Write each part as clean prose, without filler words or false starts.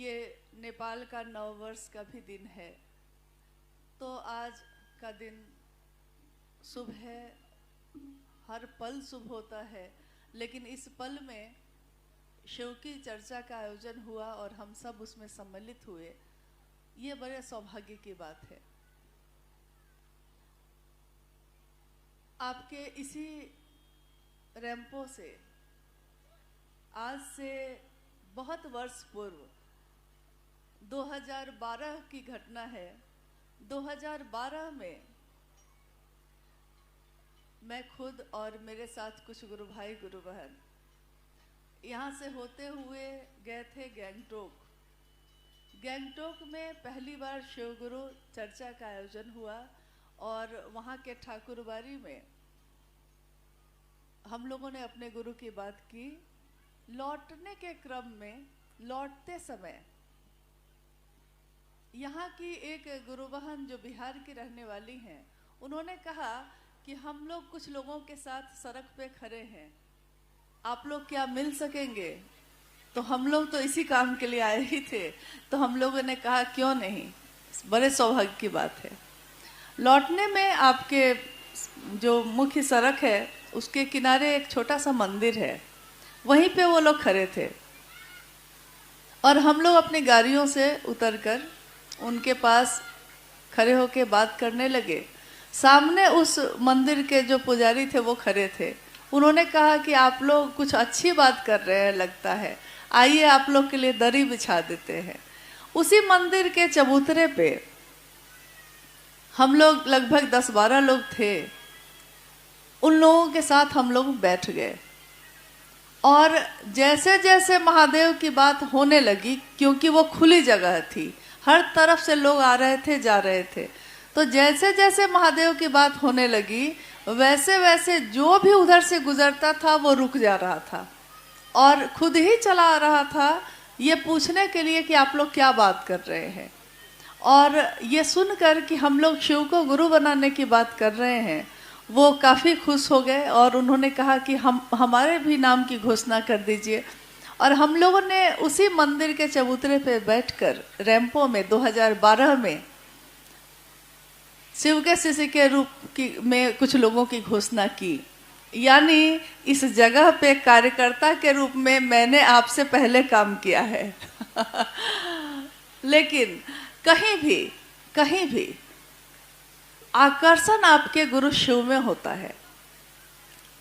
ये नेपाल का नववर्ष का भी दिन है। तो आज का दिन शुभ है, हर पल शुभ होता है, लेकिन इस पल में शिव की चर्चा का आयोजन हुआ और हम सब उसमें सम्मिलित हुए, ये बड़े सौभाग्य की बात है। आपके इसी रैंपो से आज से बहुत वर्ष पूर्व 2012 की घटना है। 2012 में मैं खुद और मेरे साथ कुछ गुरु भाई गुरु बहन यहाँ से होते हुए गए थे गैंगटोक। गैंगटोक में पहली बार शिव गुरु चर्चा का आयोजन हुआ और वहाँ के ठाकुरबाड़ी में हम लोगों ने अपने गुरु की बात की। लौटने के क्रम में, लौटते समय यहाँ की एक गुरु बहन जो बिहार की रहने वाली हैं, उन्होंने कहा कि हम लोग कुछ लोगों के साथ सड़क पे खड़े हैं, आप लोग क्या मिल सकेंगे? तो हम लोग तो इसी काम के लिए आए ही थे, तो हम लोगों ने कहा क्यों नहीं, बड़े सौभाग्य की बात है। लौटने में आपके जो मुख्य सड़क है उसके किनारे एक छोटा सा मंदिर है, वहीं पे वो लोग खड़े थे और हम लोग अपनी गाड़ियों से उतरकर उनके पास खड़े होके बात करने लगे। सामने उस मंदिर के जो पुजारी थे वो खड़े थे। उन्होंने कहा कि आप लोग कुछ अच्छी बात कर रहे हैं लगता है, आइए आप लोग के लिए दरी बिछा देते हैं। उसी मंदिर के चबूतरे पे हम लोग लगभग 10-12 लोग थे। उन लोगों के साथ हम लोग बैठ गए और जैसे जैसे महादेव की बात होने लगी, क्योंकि वो खुली जगह थी, हर तरफ से लोग आ रहे थे जा रहे थे, तो जैसे जैसे महादेव की बात होने लगी वैसे वैसे जो भी उधर से गुजरता था वो रुक जा रहा था और खुद ही चला आ रहा था ये पूछने के लिए कि आप लोग क्या बात कर रहे हैं। और ये सुनकर कि हम लोग शिव को गुरु बनाने की बात कर रहे हैं, वो काफ़ी खुश हो गए और उन्होंने कहा कि हमारे भी नाम की घोषणा कर दीजिए। और हम लोगों ने उसी मंदिर के चबूतरे पे बैठकर रैंपो में 2012 में शिव के शिष्य के रूप में कुछ लोगों की घोषणा की। यानी इस जगह पे कार्यकर्ता के रूप में मैंने आपसे पहले काम किया है लेकिन कहीं भी आकर्षण आपके गुरु शिव में होता है।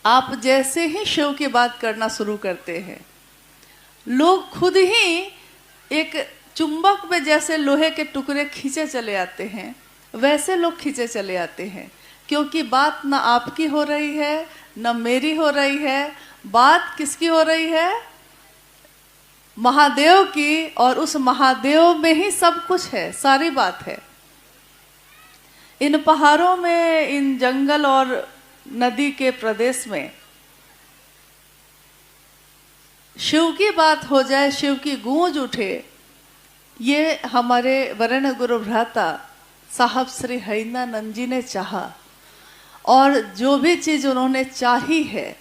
आप जैसे ही शिव की बात करना शुरू करते हैं, लोग खुद ही एक चुंबक में जैसे लोहे के टुकड़े खींचे चले आते हैं, वैसे लोग खींचे चले आते हैं, क्योंकि बात न आपकी हो रही है न मेरी हो रही है, बात किसकी हो रही है? महादेव की। और उस महादेव में ही सब कुछ है, सारी बात है। इन पहाड़ों में, इन जंगल और नदी के प्रदेश में शिव की बात हो जाए, शिव की गूंज उठे, ये हमारे वरेण्य गुरु भ्राता साहब श्री हरिनानंद जी ने चाहा और जो भी चीज उन्होंने चाही है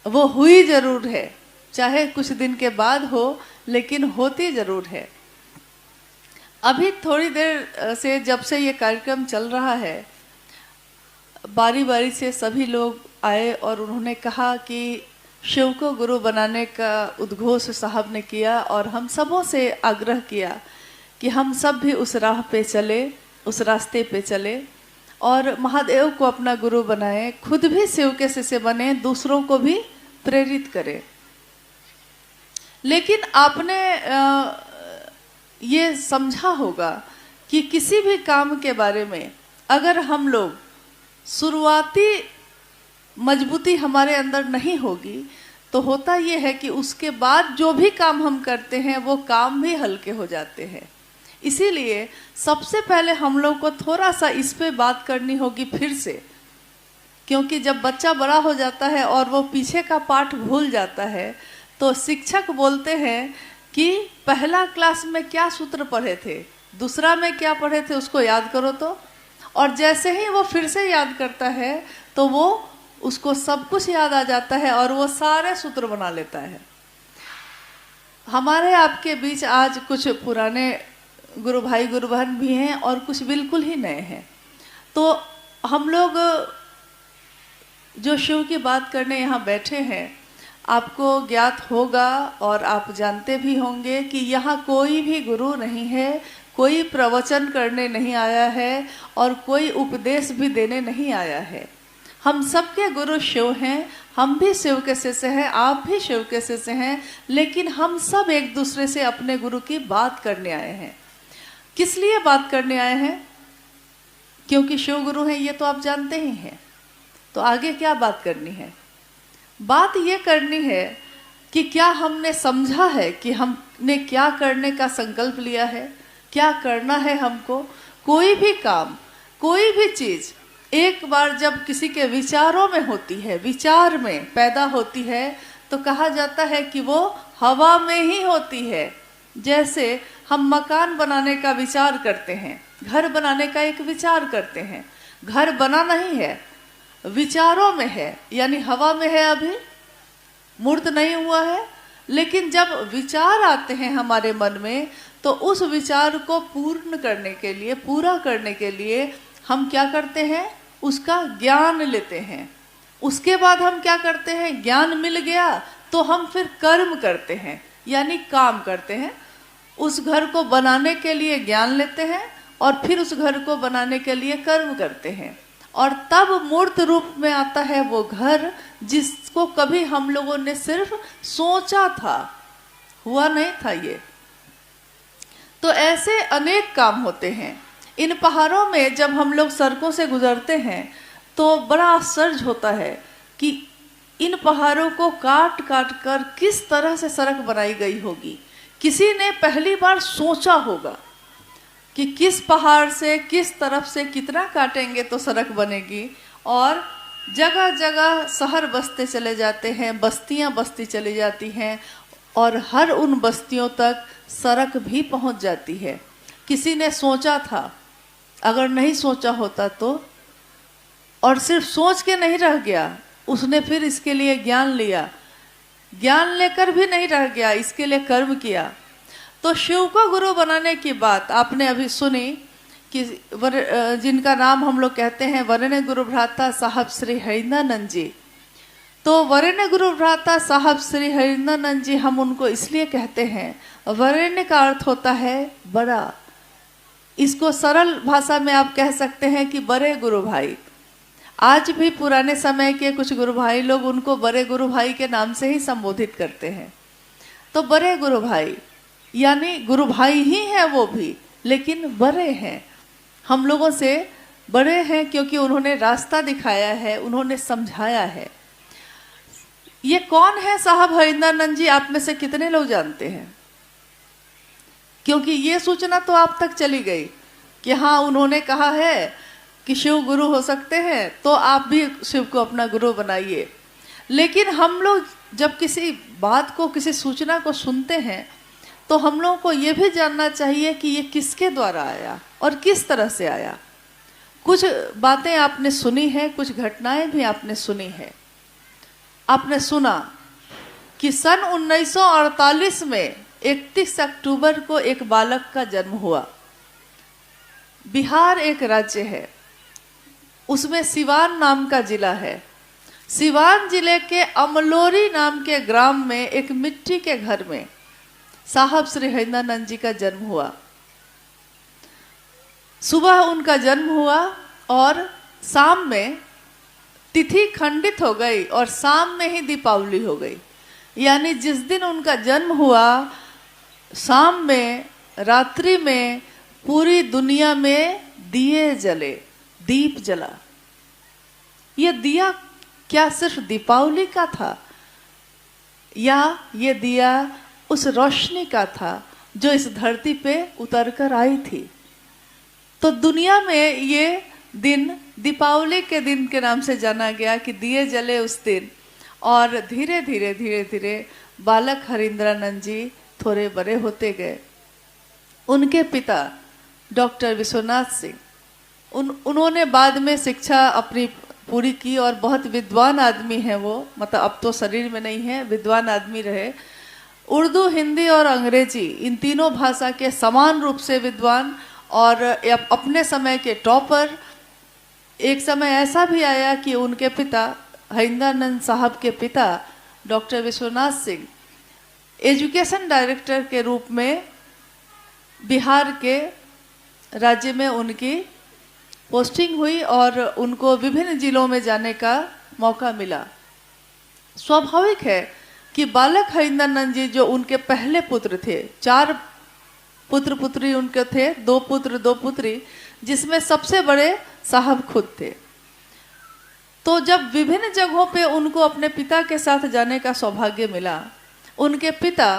वो हुई जरूर है, चाहे कुछ दिन के बाद हो लेकिन होती जरूर है। अभी थोड़ी देर से जब से ये कार्यक्रम चल रहा है, बारी बारी से सभी लोग आए और उन्होंने कहा कि शिव को गुरु बनाने का उद्घोष साहब ने किया और हम सबों से आग्रह किया कि हम सब भी उस राह पे चले, उस रास्ते पे चले और महादेव को अपना गुरु बनाएं, खुद भी शिव के शिष्य बने, दूसरों को भी प्रेरित करें। लेकिन आपने ये समझा होगा कि किसी भी काम के बारे में अगर हम लोग शुरुआती मजबूती हमारे अंदर नहीं होगी तो होता ये है कि उसके बाद जो भी काम हम करते हैं वो काम भी हल्के हो जाते हैं। इसीलिए सबसे पहले हम लोग को थोड़ा सा इस पे बात करनी होगी फिर से, क्योंकि जब बच्चा बड़ा हो जाता है और वो पीछे का पाठ भूल जाता है तो शिक्षक बोलते हैं कि पहला क्लास में क्या सूत्र पढ़े थे, दूसरा में क्या पढ़े थे, उसको याद करो तो। और जैसे ही वो फिर से याद करता है तो वो उसको सब कुछ याद आ जाता है और वो सारे सूत्र बना लेता है। हमारे आपके बीच आज कुछ पुराने गुरु भाई गुरु बहन भी हैं और कुछ बिल्कुल ही नए हैं। तो हम लोग जो शिव की बात करने यहाँ बैठे हैं, आपको ज्ञात होगा और आप जानते भी होंगे कि यहाँ कोई भी गुरु नहीं है, कोई प्रवचन करने नहीं आया है और कोई उपदेश भी देने नहीं आया है। हम सबके गुरु शिव हैं, हम भी शिव के शिष्य हैं, आप भी शिव के शिष्य हैं, लेकिन हम सब एक दूसरे से अपने गुरु की बात करने आए हैं। किस लिए बात करने आए हैं? क्योंकि शिव गुरु हैं, ये तो आप जानते ही हैं। तो आगे क्या बात करनी है? बात ये करनी है कि क्या हमने समझा है कि हमने क्या करने का संकल्प लिया है, क्या करना है हमको। कोई भी काम, कोई भी चीज एक बार जब किसी के विचारों में होती है, विचार में पैदा होती है, तो कहा जाता है कि वो हवा में ही होती है। जैसे हम मकान बनाने का विचार करते हैं, घर बनाने का एक विचार करते हैं, घर बना नहीं है, विचारों में है, यानी हवा में है, अभी मूर्त नहीं हुआ है। लेकिन जब विचार आते हैं हमारे मन में, तो उस विचार को पूर्ण करने के लिए, पूरा करने के लिए हम क्या करते हैं? उसका ज्ञान लेते हैं। उसके बाद हम क्या करते हैं? ज्ञान मिल गया तो हम फिर कर्म करते हैं, यानी काम करते हैं। उस घर को बनाने के लिए ज्ञान लेते हैं और फिर उस घर को बनाने के लिए कर्म करते हैं, और तब मूर्त रूप में आता है वो घर जिसको कभी हम लोगों ने सिर्फ सोचा था, हुआ नहीं था ये। तो ऐसे अनेक काम होते हैं। इन पहाड़ों में जब हम लोग सड़कों से गुजरते हैं तो बड़ा आश्चर्य होता है कि इन पहाड़ों को काट काट कर किस तरह से सड़क बनाई गई होगी। किसी ने पहली बार सोचा होगा कि किस पहाड़ से किस तरफ से कितना काटेंगे तो सड़क बनेगी, और जगह जगह शहर बसते चले जाते हैं, बस्तियां बसती चली जाती हैं, और हर उन बस्तियों तक सड़क भी पहुंच जाती है। किसी ने सोचा था, अगर नहीं सोचा होता तो, और सिर्फ सोच के नहीं रह गया, उसने फिर इसके लिए ज्ञान लिया, ज्ञान लेकर भी नहीं रह गया, इसके लिए कर्म किया। तो शिव को गुरु बनाने की बात आपने अभी सुनी कि जिनका नाम हम लोग कहते हैं वरेण्य गुरु भ्राता साहब श्री हरिंद्रानंद जी। तो वरेण्य गुरु भ्राता साहब श्री हरिंद्रानंद जी, हम उनको इसलिए कहते हैं, वरेण्य का अर्थ होता है बड़ा। इसको सरल भाषा में आप कह सकते हैं कि बड़े गुरु भाई। आज भी पुराने समय के कुछ गुरु भाई लोग उनको बड़े गुरु भाई के नाम से ही संबोधित करते हैं। तो बड़े गुरु भाई यानी गुरु भाई ही हैं वो भी, लेकिन बड़े हैं, हम लोगों से बड़े हैं, क्योंकि उन्होंने रास्ता दिखाया है, उन्होंने समझाया है। ये कौन है साहब हरिंद्रानंद जी? आप में से कितने लोग जानते हैं? क्योंकि ये सूचना तो आप तक चली गई कि हाँ, उन्होंने कहा है कि शिव गुरु हो सकते हैं, तो आप भी शिव को अपना गुरु बनाइए। लेकिन हम लोग जब किसी बात को, किसी सूचना को सुनते हैं, तो हम लोगों को ये भी जानना चाहिए कि ये किसके द्वारा आया और किस तरह से आया। कुछ बातें आपने सुनी है, कुछ घटनाएं भी आपने सुनी है। आपने सुना कि सन 1948 में 31 अक्टूबर को एक बालक का जन्म हुआ। बिहार एक राज्य है, उसमें सिवान नाम का जिला है। सिवान जिले के अमलोरी नाम के ग्राम में एक मिट्टी के घर में साहब श्री हरिंद्रानंद जी का जन्म हुआ। सुबह उनका जन्म हुआ और शाम में तिथि खंडित हो गई और शाम में ही दीपावली हो गई। यानी जिस दिन उनका जन्म हुआ, शाम में, रात्रि में पूरी दुनिया में दिए जले, दीप जला। ये दिया क्या सिर्फ दीपावली का था, या ये दिया उस रोशनी का था जो इस धरती पे उतर कर आई थी। तो दुनिया में ये दिन दीपावली के दिन के नाम से जाना गया कि दिए जले उस दिन। और धीरे धीरे धीरे धीरे बालक हरिंद्रानंद जी थोड़े बड़े होते गए। उनके पिता डॉक्टर विश्वनाथ सिंह, उन्होंने बाद में शिक्षा अपनी पूरी की और बहुत विद्वान आदमी हैं वो, मतलब अब तो शरीर में नहीं है, विद्वान आदमी रहे। उर्दू, हिंदी और अंग्रेजी इन तीनों भाषा के समान रूप से विद्वान और अपने समय के टॉपर। एक समय ऐसा भी आया कि उनके पिता हरिंदरानंद साहब के पिता doctor Vishwanath Singh education director के रूप में बिहार के राज्य में उनकी पोस्टिंग हुई और उनको विभिन्न जिलों में जाने का मौका मिला। स्वाभाविक है कि बालक हरिंदरानंद जी जो उनके पहले पुत्र थे, 4 पुत्र पुत्री उनके थे, 2 पुत्र 2 पुत्री, जिसमें सबसे बड़े साहब खुद थे। तो जब विभिन्न जगहों पे उनको अपने पिता के साथ जाने का सौभाग्य मिला, उनके पिता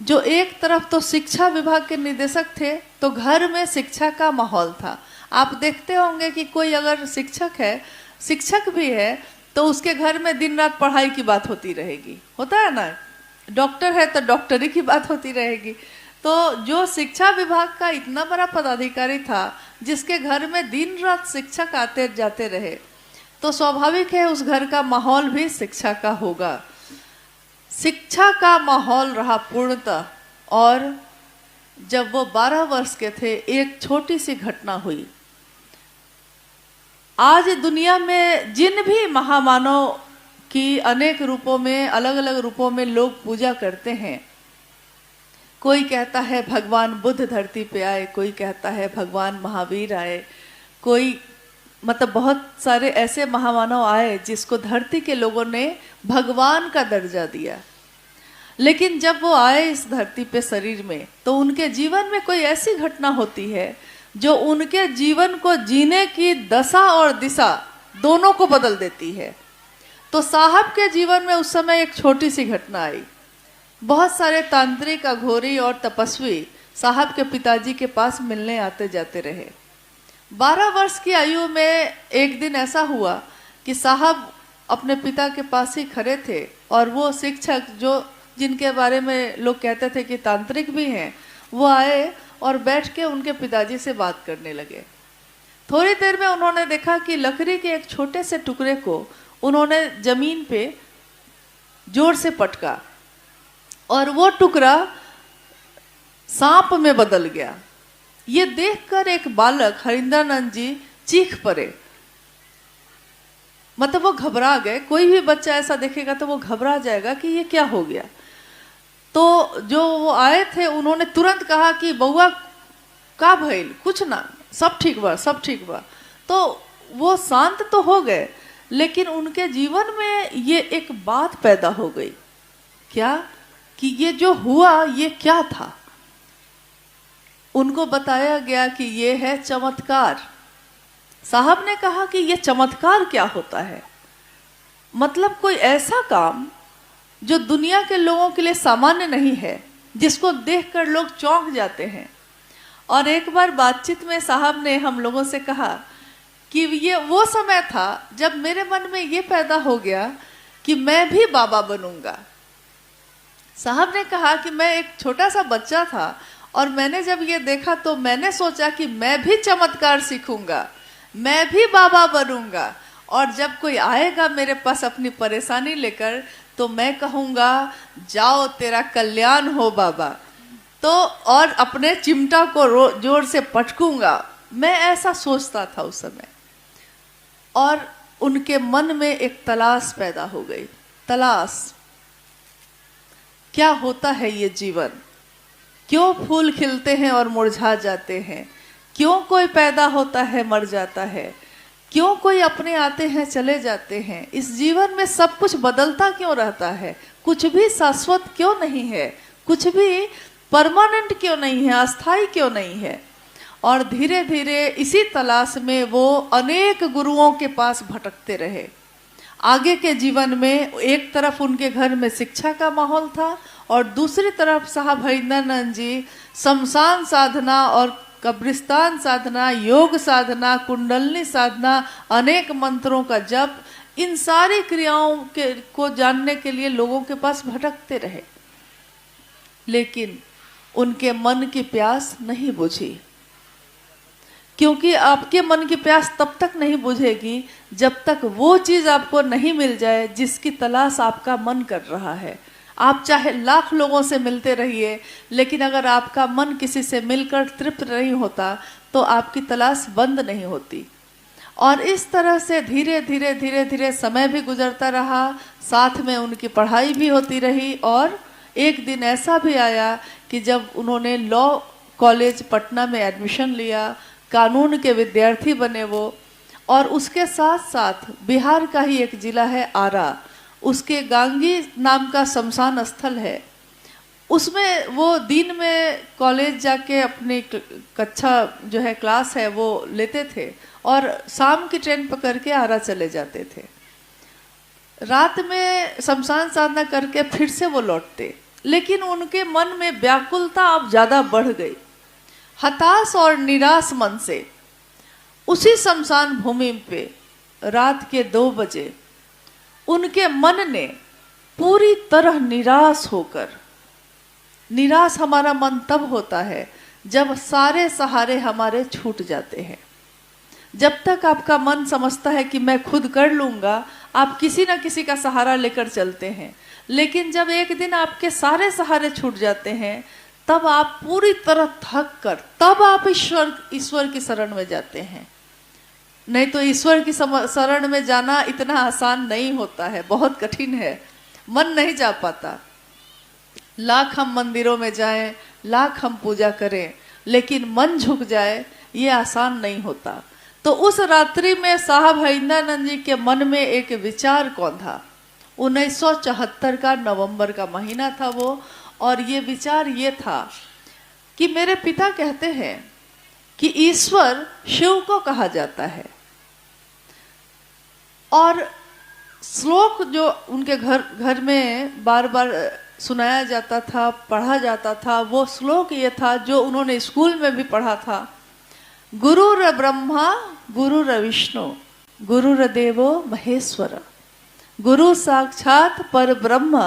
जो एक तरफ तो शिक्षा विभाग के निदेशक थे, तो घर में शिक्षा का माहौल था। आप देखते होंगे कि कोई अगर शिक्षक है, शिक्षक भी है, तो उसके घर में दिन रात पढ़ाई की बात होती रहेगी, होता है ना। डॉक्टर है तो डॉक्टरी की बात होती रहेगी। तो जो शिक्षा विभाग का इतना बड़ा पदाधिकारी था, जिसके घर में दिन रात शिक्षक आते जाते रहे, तो स्वाभाविक है उस घर का माहौल भी शिक्षा का होगा। शिक्षा का माहौल रहा पूर्णतः। और जब वो 12 वर्ष के थे, एक छोटी सी घटना हुई। आज दुनिया में जिन भी महामानव की अनेक रूपों में, अलग अलग रूपों में लोग पूजा करते हैं, कोई कहता है भगवान बुद्ध धरती पे आए, कोई कहता है भगवान महावीर आए, कोई मतलब बहुत सारे ऐसे महामानव आए जिसको धरती के लोगों ने भगवान का दर्जा दिया। लेकिन जब वो आए इस धरती पे शरीर में, तो उनके जीवन में कोई ऐसी घटना होती है जो उनके जीवन को जीने की दशा और दिशा दोनों को बदल देती है। तो साहब के जीवन में उस समय एक छोटी सी घटना आई। बहुत सारे तांत्रिक, अघोरी और तपस्वी साहब के पिताजी के पास मिलने आते जाते रहे। 12 वर्ष की आयु में एक दिन ऐसा हुआ कि साहब अपने पिता के पास ही खड़े थे और वो शिक्षक जो जिनके बारे में लोग कहते थे कि तांत्रिक भी हैं, वो आए और बैठ के उनके पिताजी से बात करने लगे। थोड़ी देर में उन्होंने देखा कि लकड़ी के एक छोटे से टुकड़े को उन्होंने जमीन पे जोर से पटका और वो टुकड़ा सांप में बदल गया। ये देखकर एक बालक हरिंदरानंद जी चीख पड़े, मतलब वो घबरा गए। कोई भी बच्चा ऐसा देखेगा तो वो घबरा जाएगा कि ये क्या हो गया। तो जो वो आए थे उन्होंने तुरंत कहा कि बउआ का भइल, कुछ ना, सब ठीक बा, सब ठीक बा। तो वो शांत तो हो गए, लेकिन उनके जीवन में ये एक बात पैदा हो गई। क्या? कि ये जो हुआ ये क्या था। उनको बताया गया कि ये है चमत्कार। साहब ने कहा कि ये चमत्कार क्या होता है। मतलब कोई ऐसा काम जो दुनिया के लोगों के लिए सामान्य नहीं है, जिसको देखकर लोग चौंक जाते हैं। और एक बार बातचीत में साहब ने हम लोगों से कहा कि ये वो समय था जब मेरे मन में ये पैदा हो गया कि मैं भी बाबा बनूंगा। साहब ने कहा कि मैं एक छोटा सा बच्चा था और मैंने जब ये देखा तो मैंने सोचा कि मैं भी चमत्कार सीखूंगा, मैं भी बाबा बनूंगा, और जब कोई आएगा मेरे पास अपनी परेशानी लेकर तो मैं कहूँगा जाओ तेरा कल्याण हो बाबा, तो और अपने चिमटा को जोर से पटकूंगा। मैं ऐसा सोचता था उस समय। और उनके मन में एक तलाश पैदा हो गई। तलाश, क्या होता है ये जीवन, क्यों फूल खिलते हैं और मुरझा जाते हैं, क्यों कोई पैदा होता है मर जाता है, क्यों कोई अपने आते हैं चले जाते हैं, इस जीवन में सब कुछ बदलता क्यों रहता है, कुछ भी शाश्वत क्यों नहीं है, कुछ भी परमानेंट क्यों नहीं है, अस्थाई क्यों नहीं है। और धीरे धीरे इसी तलाश में वो अनेक गुरुओं के पास भटकते रहे। आगे के जीवन में एक तरफ उनके घर में शिक्षा का माहौल था और दूसरी तरफ साहब हरिंदरानंद जी शमशान साधना और कब्रिस्तान साधना, योग साधना, कुंडलनी साधना, अनेक मंत्रों का जप, इन सारी क्रियाओं को जानने के लिए लोगों के पास भटकते रहे। लेकिन उनके मन की प्यास नहीं बुझी, क्योंकि आपके मन की प्यास तब तक नहीं बुझेगी जब तक वो चीज आपको नहीं मिल जाए जिसकी तलाश आपका मन कर रहा है। आप चाहे लाख लोगों से मिलते रहिए, लेकिन अगर आपका मन किसी से मिलकर तृप्त नहीं होता तो आपकी तलाश बंद नहीं होती। और इस तरह से धीरे धीरे धीरे धीरे समय भी गुजरता रहा, साथ में उनकी पढ़ाई भी होती रही। और एक दिन ऐसा भी आया कि जब उन्होंने लॉ कॉलेज पटना में एडमिशन लिया, कानून के विद्यार्थी बने वो, और उसके साथ साथ बिहार का ही एक जिला है आरा, उसके गांगी नाम का शमशान स्थल है, उसमें वो दिन में कॉलेज जाके अपनी कक्षा जो है क्लास है वो लेते थे और शाम की ट्रेन पकड़ के आरा चले जाते थे। रात में शमशान साधना करके फिर से वो लौटते, लेकिन उनके मन में व्याकुलता अब ज़्यादा बढ़ गई। हताश और निराश मन से उसी शमशान भूमि पे रात के 2 बजे उनके मन ने पूरी तरह निराश होकर, निराश हमारा मन तब होता है जब सारे सहारे हमारे छूट जाते हैं। जब तक आपका मन समझता है कि मैं खुद कर लूँगा, आप किसी न किसी का सहारा लेकर चलते हैं, लेकिन जब एक दिन आपके सारे सहारे छूट जाते हैं तब आप पूरी तरह थक कर तब आप ईश्वर की शरण में जाते हैं। नहीं तो ईश्वर की शरण में जाना इतना आसान नहीं होता है, बहुत कठिन है, मन नहीं जा पाता। लाख हम मंदिरों में जाएं, लाख हम पूजा करें, लेकिन मन झुक जाए ये आसान नहीं होता। तो उस रात्रि में साहब हरिंद्रानंद जी के मन में एक विचार कौन था। 1974 का नवंबर का महीना था वो, और ये विचार ये था कि मेरे पिता कहते हैं कि ईश्वर शिव को कहा जाता है, और श्लोक जो उनके घर में बार बार सुनाया जाता था, पढ़ा जाता था, वो श्लोक ये था जो उन्होंने स्कूल में भी पढ़ा था। गुरुर ब्रह्मा गुरुर विष्णु गुरुर देवो महेश्वर गुरु साक्षात पर ब्रह्म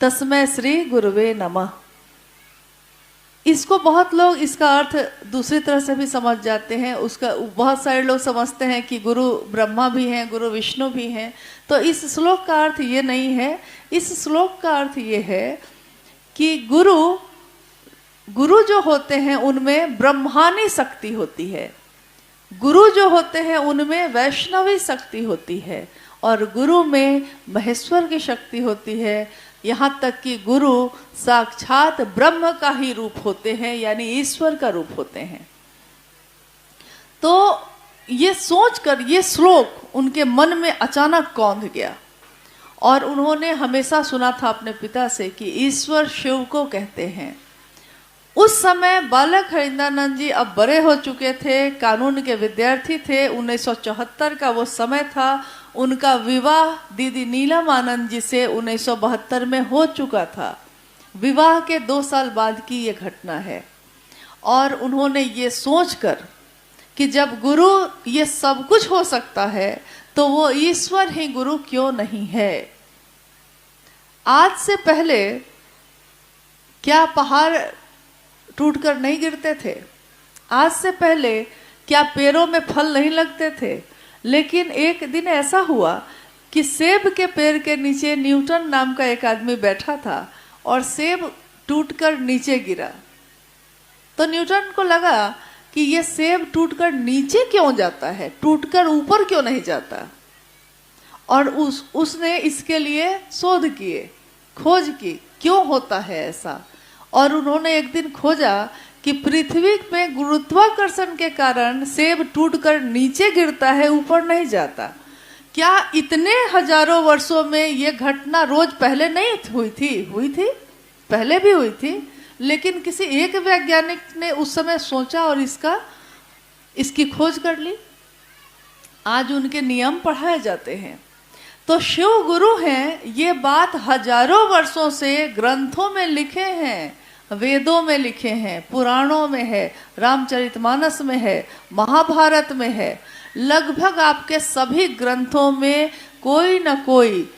तस्मै श्री गुरुवे नमः। इसको बहुत लोग इसका अर्थ दूसरी तरह से भी समझ जाते हैं। उसका बहुत सारे लोग समझते हैं कि गुरु ब्रह्मा भी हैं, गुरु विष्णु भी हैं। तो इस श्लोक का अर्थ ये नहीं है। इस श्लोक का अर्थ ये है कि गुरु जो होते हैं उनमें ब्रह्मानी शक्ति होती है, गुरु जो होते हैं उनमें वैष्णवी शक्ति होती है, और गुरु में महेश्वर की शक्ति होती है। यहाँ तक कि गुरु साक्षात ब्रह्म का ही रूप होते हैं, यानी ईश्वर का रूप होते हैं। तो ये सोचकर ये श्लोक उनके मन में अचानक कौंध गया, और उन्होंने हमेशा सुना था अपने पिता से कि ईश्वर शिव को कहते हैं। उस समय बालक हरिंद्रानंद जी अब बड़े हो चुके थे, कानून के विद्यार्थी थे। 1974 का वो समय था। उनका विवाह दीदी नीलम आनंद जी से 1972 में हो चुका था। विवाह के 2 साल बाद की ये घटना है। और उन्होंने ये सोचकर कि जब गुरु ये सब कुछ हो सकता है तो वो ईश्वर ही गुरु क्यों नहीं है। आज से पहले क्या पहाड़ टूटकर नहीं गिरते थे? आज से पहले क्या पेड़ों में फल नहीं लगते थे? लेकिन एक दिन ऐसा हुआ कि सेब के पेड़ के नीचे न्यूटन नाम का एक आदमी बैठा था और सेब टूटकर नीचे गिरा। तो न्यूटन को लगा कि ये सेब टूटकर नीचे क्यों जाता है, टूटकर ऊपर क्यों नहीं जाता। और उसने इसके लिए शोध किए, खोज की, क्यों होता है ऐसा। और उन्होंने एक दिन खोजा कि पृथ्वी में गुरुत्वाकर्षण के कारण सेब टूटकर नीचे गिरता है, ऊपर नहीं जाता। क्या इतने हजारों वर्षों में ये घटना रोज पहले नहीं हुई थी? हुई थी, पहले भी हुई थी, लेकिन किसी एक वैज्ञानिक ने उस समय सोचा और इसकी खोज कर ली। आज उनके नियम पढ़ाए जाते हैं। तो शिव गुरु हैं, ये बात हजारों वर्षों से ग्रंथों में लिखे हैं, वेदों में लिखे हैं, पुराणों में है, रामचरितमानस में है, महाभारत में है। लगभग आपके सभी ग्रंथों में कोई न कोई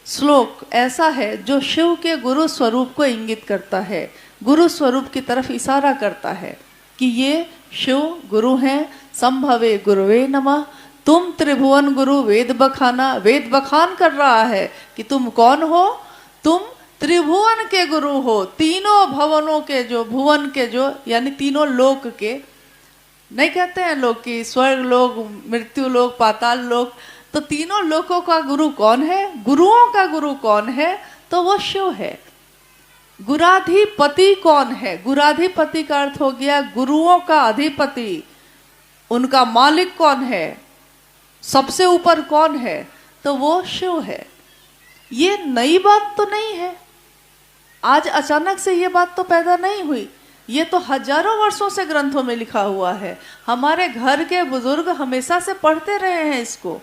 श्लोक ऐसा है जो शिव के गुरु स्वरूप को इंगित करता है, गुरु स्वरूप की तरफ इशारा करता है कि ये शिव गुरु हैं। संभवे गुरुवे नमः। तुम त्रिभुवन गुरु वेद बखाना, वेद बखान कर रहा है कि तुम कौन हो, तुम त्रिभुवन के गुरु हो, तीनों भवनों के जो, भुवन के जो यानी तीनों लोक के, नहीं कहते हैं लोग कि स्वर्ग लोक, मृत्यु लोक, पाताल लोक, तो तीनों लोकों का गुरु कौन है? गुरुओं का गुरु कौन है? तो वो शिव है। गुराधिपति कौन है? गुराधिपति का अर्थ हो गया गुरुओं का अधिपति, उनका मालिक कौन है, सबसे ऊपर कौन है? तो वो शिव है। ये नई बात तो नहीं है, आज अचानक से ये बात तो पैदा नहीं हुई, ये तो हजारों वर्षों से ग्रंथों में लिखा हुआ है। हमारे घर के बुजुर्ग हमेशा से पढ़ते रहे हैं इसको,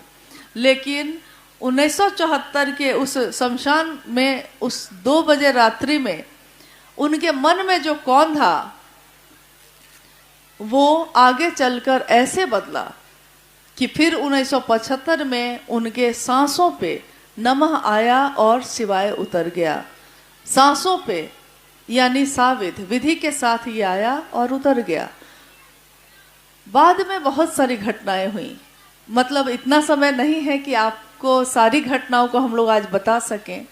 लेकिन 1974 के उस शमशान में, उस 2 बजे रात्रि में उनके मन में जो कौन था वो आगे चलकर ऐसे बदला कि फिर 1975 में उनके सांसों पे नमः आया और शिवाय उतर गया। सांसों पे यानी साविध विधि के साथ ही आया और उतर गया। बाद में बहुत सारी घटनाएं हुई, मतलब इतना समय नहीं है कि आपको सारी घटनाओं को हम लोग आज बता सकें,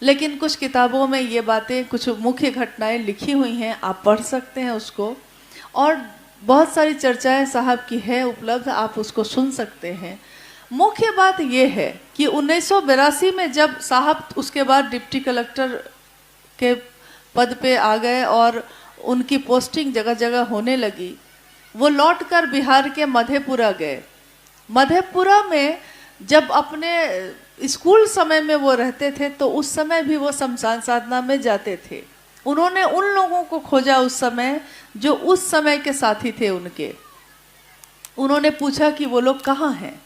लेकिन कुछ किताबों में ये बातें, कुछ मुख्य घटनाएं लिखी हुई हैं, आप पढ़ सकते हैं उसको। और बहुत सारी चर्चाएं साहब की है उपलब्ध, आप उसको सुन सकते हैं। मुख्य बात यह है कि 1982 में जब साहब उसके बाद डिप्टी कलेक्टर के पद पे आ गए और उनकी पोस्टिंग जगह जगह होने लगी, वो लौटकर बिहार के मधेपुरा गए। मधेपुरा में जब अपने स्कूल समय में वो रहते थे तो उस समय भी वो शमशान साधना में जाते थे। उन्होंने उन लोगों को खोजा उस समय जो उस समय के साथी थे उनके। उन्होंने पूछा कि वो लोग कहाँ हैं,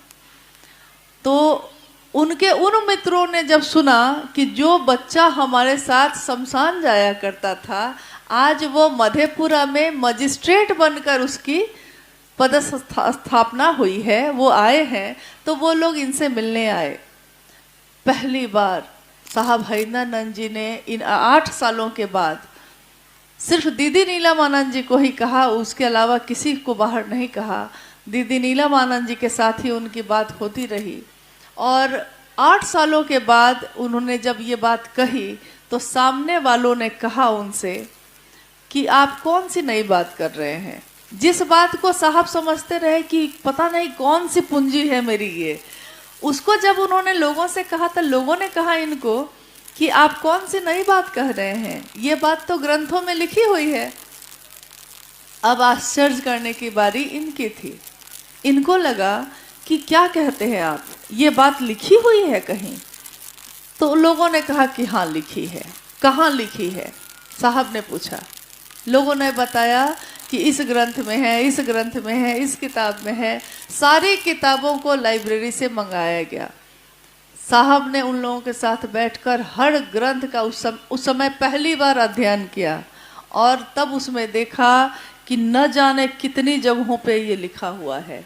तो उनके उन मित्रों ने जब सुना कि जो बच्चा हमारे साथ शमशान जाया करता था आज वो मधेपुरा में मजिस्ट्रेट बनकर उसकी पदस्थापना हुई है, वो आए हैं, तो वो लोग इनसे मिलने आए। पहली बार साहब हरिंदरानंद जी ने इन 8 सालों के बाद सिर्फ दीदी नीलम आनंद जी को ही कहा, उसके अलावा किसी को बाहर नहीं कहा। दीदी नीलम आनंद जी के साथ ही उनकी बात होती रही। और 8 सालों के बाद उन्होंने जब ये बात कही तो सामने वालों ने कहा उनसे कि आप कौन सी नई बात कर रहे हैं। जिस बात को साहब समझते रहे कि पता नहीं कौन सी पूंजी है मेरी ये, उसको जब उन्होंने लोगों से कहा तो लोगों ने कहा इनको कि आप कौन सी नई बात कह रहे हैं, ये बात तो ग्रंथों में लिखी हुई है। अब आश्चर्य करने की बारी इनकी थी। इनको लगा कि क्या कहते हैं आप, ये बात लिखी हुई है कहीं? तो लोगों ने कहा कि हाँ लिखी है। कहाँ लिखी है? साहब ने पूछा। लोगों ने बताया कि इस ग्रंथ में है, इस ग्रंथ में है, इस किताब में है। सारी किताबों को लाइब्रेरी से मंगाया गया। साहब ने उन लोगों के साथ बैठकर हर ग्रंथ का उस समय पहली बार अध्ययन किया और तब उसमें देखा कि न जाने कितनी जगहों पे ये लिखा हुआ है।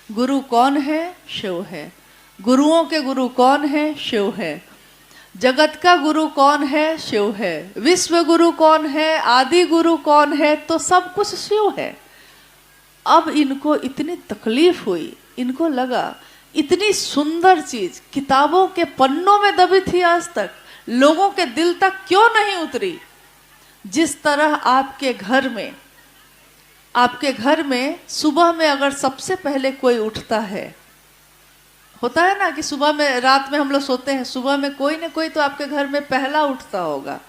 गुरु कौन है? शिव है। गुरुओं के गुरु कौन है? शिव है। जगत का गुरु कौन है? शिव है। विश्व गुरु कौन है? आदि गुरु कौन है? तो सब कुछ शिव है। अब इनको इतनी तकलीफ हुई, इनको लगा इतनी सुंदर चीज किताबों के पन्नों में दबी थी, आज तक लोगों के दिल तक क्यों नहीं उतरी? जिस तरह आपके घर में सुबह में अगर सबसे पहले कोई उठता है, होता है ना कि सुबह में, रात में हम लोग सोते हैं, सुबह में कोई ना कोई तो आपके घर में पहला उठता होगा।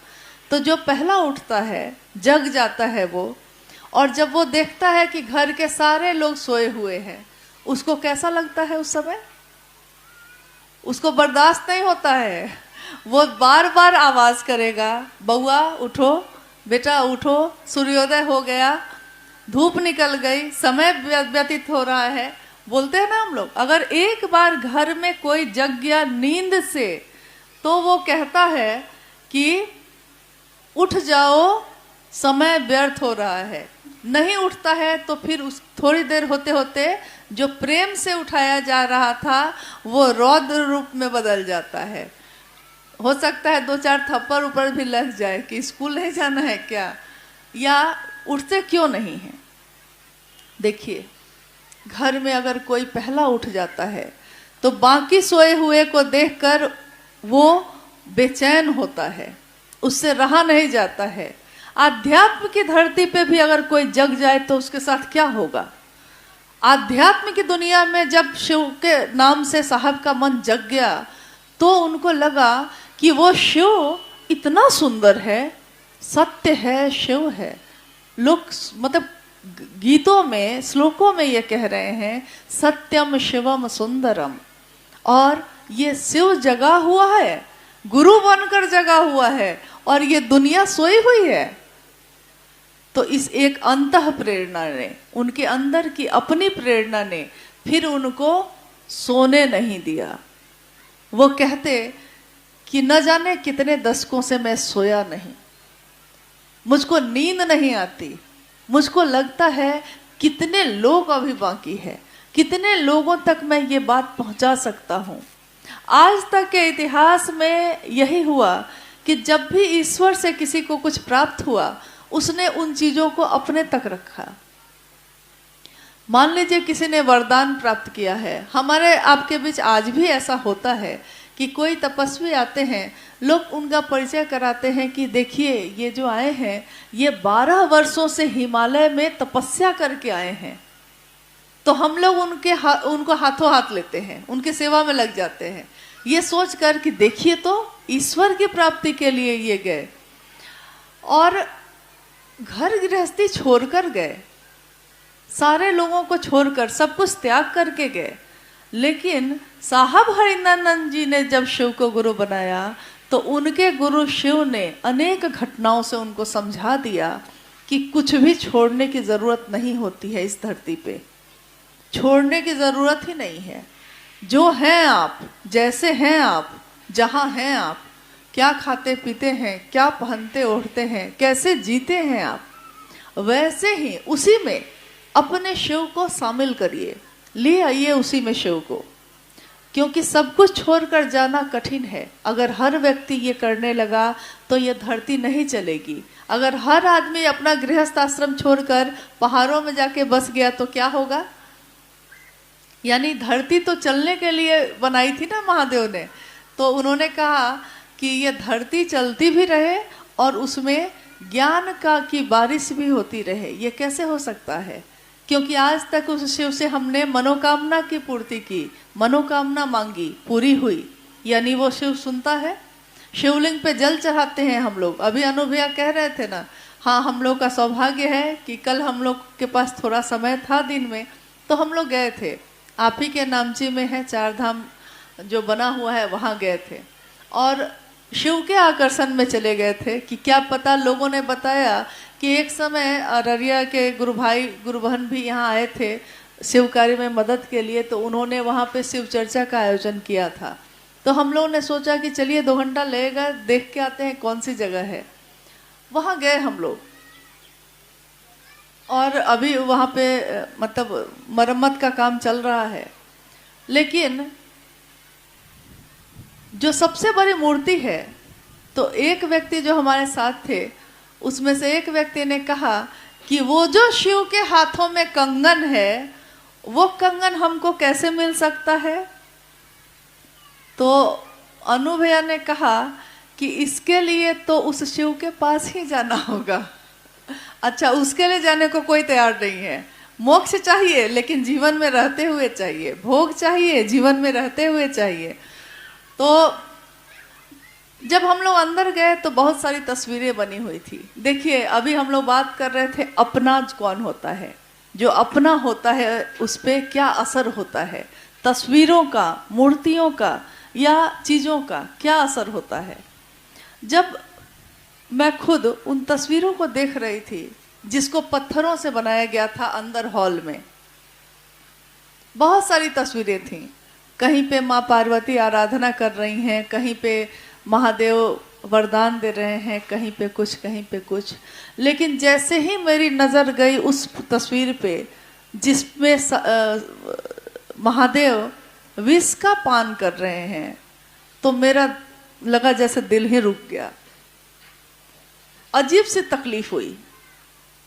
तो जो पहला उठता है, जग जाता है वो, और जब वो देखता है कि घर के सारे लोग सोए हुए हैं, उसको कैसा लगता है? उस समय उसको बर्दाश्त नहीं होता है, वो बार बार आवाज करेगा, बउआ उठो, बेटा उठो, सूर्योदय हो गया, धूप निकल गई, समय व्यतीत हो रहा है। बोलते हैं ना हम लोग, अगर एक बार घर में कोई जग गया नींद से तो वो कहता है कि उठ जाओ, समय व्यर्थ हो रहा है। नहीं उठता है तो फिर उस थोड़ी देर होते होते जो प्रेम से उठाया जा रहा था वो रौद्र रूप में बदल जाता है। हो सकता है 2-4 थप्पड़ ऊपर भी लग जाए कि स्कूल नहीं जाना है क्या, या उठते क्यों नहीं है। देखिए, घर में अगर कोई पहला उठ जाता है तो बाकी सोए हुए को देखकर वो बेचैन होता है, उससे रहा नहीं जाता है। आध्यात्म की धरती पे भी अगर कोई जग जाए तो उसके साथ क्या होगा। आध्यात्म की दुनिया में जब शिव के नाम से साहब का मन जग गया तो उनको लगा कि वो शिव इतना सुंदर है, सत्य है, शिव है। लोग मतलब गीतों में, श्लोकों में ये कह रहे हैं सत्यम शिवम सुंदरम, और ये शिव जगा हुआ है, गुरु बनकर जगा हुआ है, और ये दुनिया सोई हुई है। तो इस एक अंतः प्रेरणा ने, उनके अंदर की अपनी प्रेरणा ने फिर उनको सोने नहीं दिया। वो कहते कि न जाने कितने दशकों से मैं सोया नहीं, मुझको नींद नहीं आती, मुझको लगता है कितने लोग अभी बाकी है, कितने लोगों तक मैं ये बात पहुंचा सकता हूं। आज तक के इतिहास में यही हुआ कि जब भी ईश्वर से किसी को कुछ प्राप्त हुआ उसने उन चीजों को अपने तक रखा। मान लीजिए किसी ने वरदान प्राप्त किया है, हमारे आपके बीच आज भी ऐसा होता है कि कोई तपस्वी आते हैं, लोग उनका परिचय कराते हैं कि देखिए ये जो आए हैं ये 12 वर्षों से हिमालय में तपस्या करके आए हैं। तो हम लोग उनको हाथों हाथ लेते हैं, उनकी सेवा में लग जाते हैं, ये सोच कर कि देखिए तो ईश्वर की प्राप्ति के लिए ये गए, और घर गृहस्थी छोड़कर गए, सारे लोगों को छोड़कर सब कुछ त्याग करके गए। लेकिन साहब हरिनंदन जी ने जब शिव को गुरु बनाया तो उनके गुरु शिव ने अनेक घटनाओं से उनको समझा दिया कि कुछ भी छोड़ने की जरूरत नहीं होती है, इस धरती पे छोड़ने की जरूरत ही नहीं है। जो हैं आप, जैसे हैं आप, जहां हैं आप, क्या खाते पीते हैं, क्या पहनते ओढ़ते हैं, कैसे जीते हैं आप, वैसे ही उसी में अपने शिव को शामिल करिए, ले आइए उसी में शिव को। क्योंकि सब कुछ छोड़कर जाना कठिन है। अगर हर व्यक्ति ये करने लगा तो ये धरती नहीं चलेगी। अगर हर आदमी अपना गृहस्थ आश्रम छोड़कर पहाड़ों में जाके बस गया तो क्या होगा। यानी धरती तो चलने के लिए बनाई थी ना महादेव ने, तो उन्होंने कहा कि ये धरती चलती भी रहे और उसमें ज्ञान का की बारिश भी होती रहे। ये कैसे हो सकता है? क्योंकि आज तक उस शिव से हमने मनोकामना की पूर्ति की, मनोकामना मांगी, पूरी हुई। यानी वो शिव सुनता है। शिवलिंग पे जल चढ़ाते हैं हम लोग। अभी अनुभैया कह रहे थे ना, हाँ हम लोग का सौभाग्य है कि कल हम लोग के पास थोड़ा समय था दिन में, तो हम लोग गए थे। आप ही के नामची में है चार धाम जो बना हुआ है, वहाँ गए थे और शिव के आकर्षण में चले गए थे कि क्या पता। लोगों ने बताया कि एक समय अररिया के गुरु भाई गुरु बहन भी यहाँ आए थे शिव कार्य में मदद के लिए, तो उन्होंने वहाँ पे शिव चर्चा का आयोजन किया था। तो हम लोगों ने सोचा कि चलिए 2 घंटा लगेगा, देख के आते हैं कौन सी जगह है। वहाँ गए हम लोग और अभी वहाँ पे मतलब मरम्मत का काम चल रहा है। लेकिन जो सबसे बड़ी मूर्ति है, तो एक व्यक्ति जो हमारे साथ थे उसमें से एक व्यक्ति ने कहा कि वो जो शिव के हाथों में कंगन है, वो कंगन हमको कैसे मिल सकता है। तो अनु भैया ने कहा कि इसके लिए तो उस शिव के पास ही जाना होगा। अच्छा, उसके लिए जाने को कोई तैयार नहीं है। मोक्ष चाहिए लेकिन जीवन में रहते हुए चाहिए, भोग चाहिए जीवन में रहते हुए चाहिए। तो जब हम लोग अंदर गए तो बहुत सारी तस्वीरें बनी हुई थी। देखिए अभी हम लोग बात कर रहे थे अपना कौन होता है। जो अपना होता है उस पर क्या असर होता है, तस्वीरों का, मूर्तियों का या चीज़ों का क्या असर होता है। जब मैं खुद उन तस्वीरों को देख रही थी जिसको पत्थरों से बनाया गया था, अंदर हॉल में बहुत सारी तस्वीरें थीं। कहीं पे माँ पार्वती आराधना कर रही हैं, कहीं पे महादेव वरदान दे रहे हैं, कहीं पे कुछ, कहीं पे कुछ। लेकिन जैसे ही मेरी नज़र गई उस तस्वीर पे जिसमें महादेव विष का पान कर रहे हैं, तो मेरा लगा जैसे दिल ही रुक गया। अजीब सी तकलीफ हुई,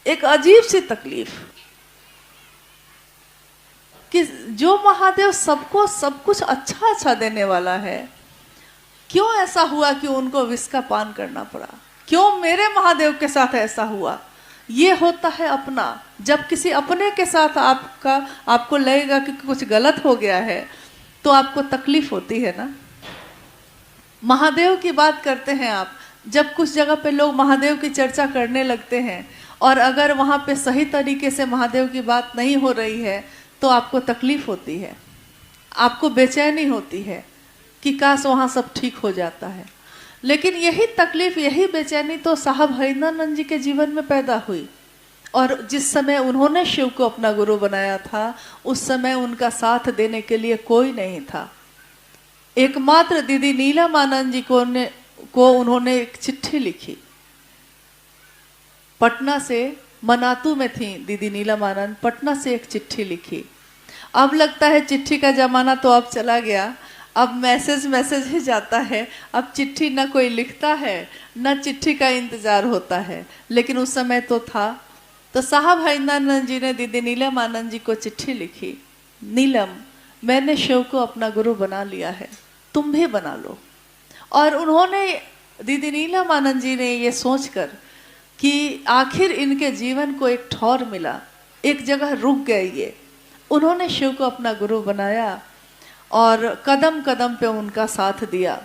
एक अजीब सी तकलीफ कि जो महादेव सबको सब कुछ अच्छा अच्छा देने वाला है, क्यों ऐसा हुआ कि उनको विष का पान करना पड़ा? क्यों मेरे महादेव के साथ ऐसा हुआ? ये होता है अपना। जब किसी अपने के साथ आपको लगेगा कि कुछ गलत हो गया है तो आपको तकलीफ होती है ना। महादेव की बात करते हैं आप, जब कुछ जगह पे लोग महादेव की चर्चा करने लगते हैं और अगर वहाँ पे सही तरीके से महादेव की बात नहीं हो रही है तो आपको तकलीफ होती है, आपको बेचैनी होती है कि काश वहाँ सब ठीक हो जाता है। लेकिन यही तकलीफ, यही बेचैनी तो साहब हरिंदरानंद जी के जीवन में पैदा हुई। और जिस समय उन्होंने शिव को अपना गुरु बनाया था उस समय उनका साथ देने के लिए कोई नहीं था। एकमात्र दीदी नीलमानंद जी को उन्होंने एक चिट्ठी लिखी। पटना से, मनातू में थी दीदी नीलमानंद, पटना से एक चिट्ठी लिखी। अब लगता है चिट्ठी का जमाना तो अब चला गया, अब मैसेज ही जाता है। अब चिट्ठी ना कोई लिखता है ना चिट्ठी का इंतजार होता है, लेकिन उस समय तो था। तो साहब हरिंदरानंद जी ने दीदी नीलमानंद जी को चिट्ठी लिखी, नीलम, मैंने शिव को अपना गुरु बना लिया है, तुम भी बना लो। और उन्होंने, दीदी नीलमानंद जी ने ये सोचकर कि आखिर इनके जीवन को एक ठौर मिला, एक जगह रुक गए ये, उन्होंने शिव को अपना गुरु बनाया और कदम कदम पे उनका साथ दिया।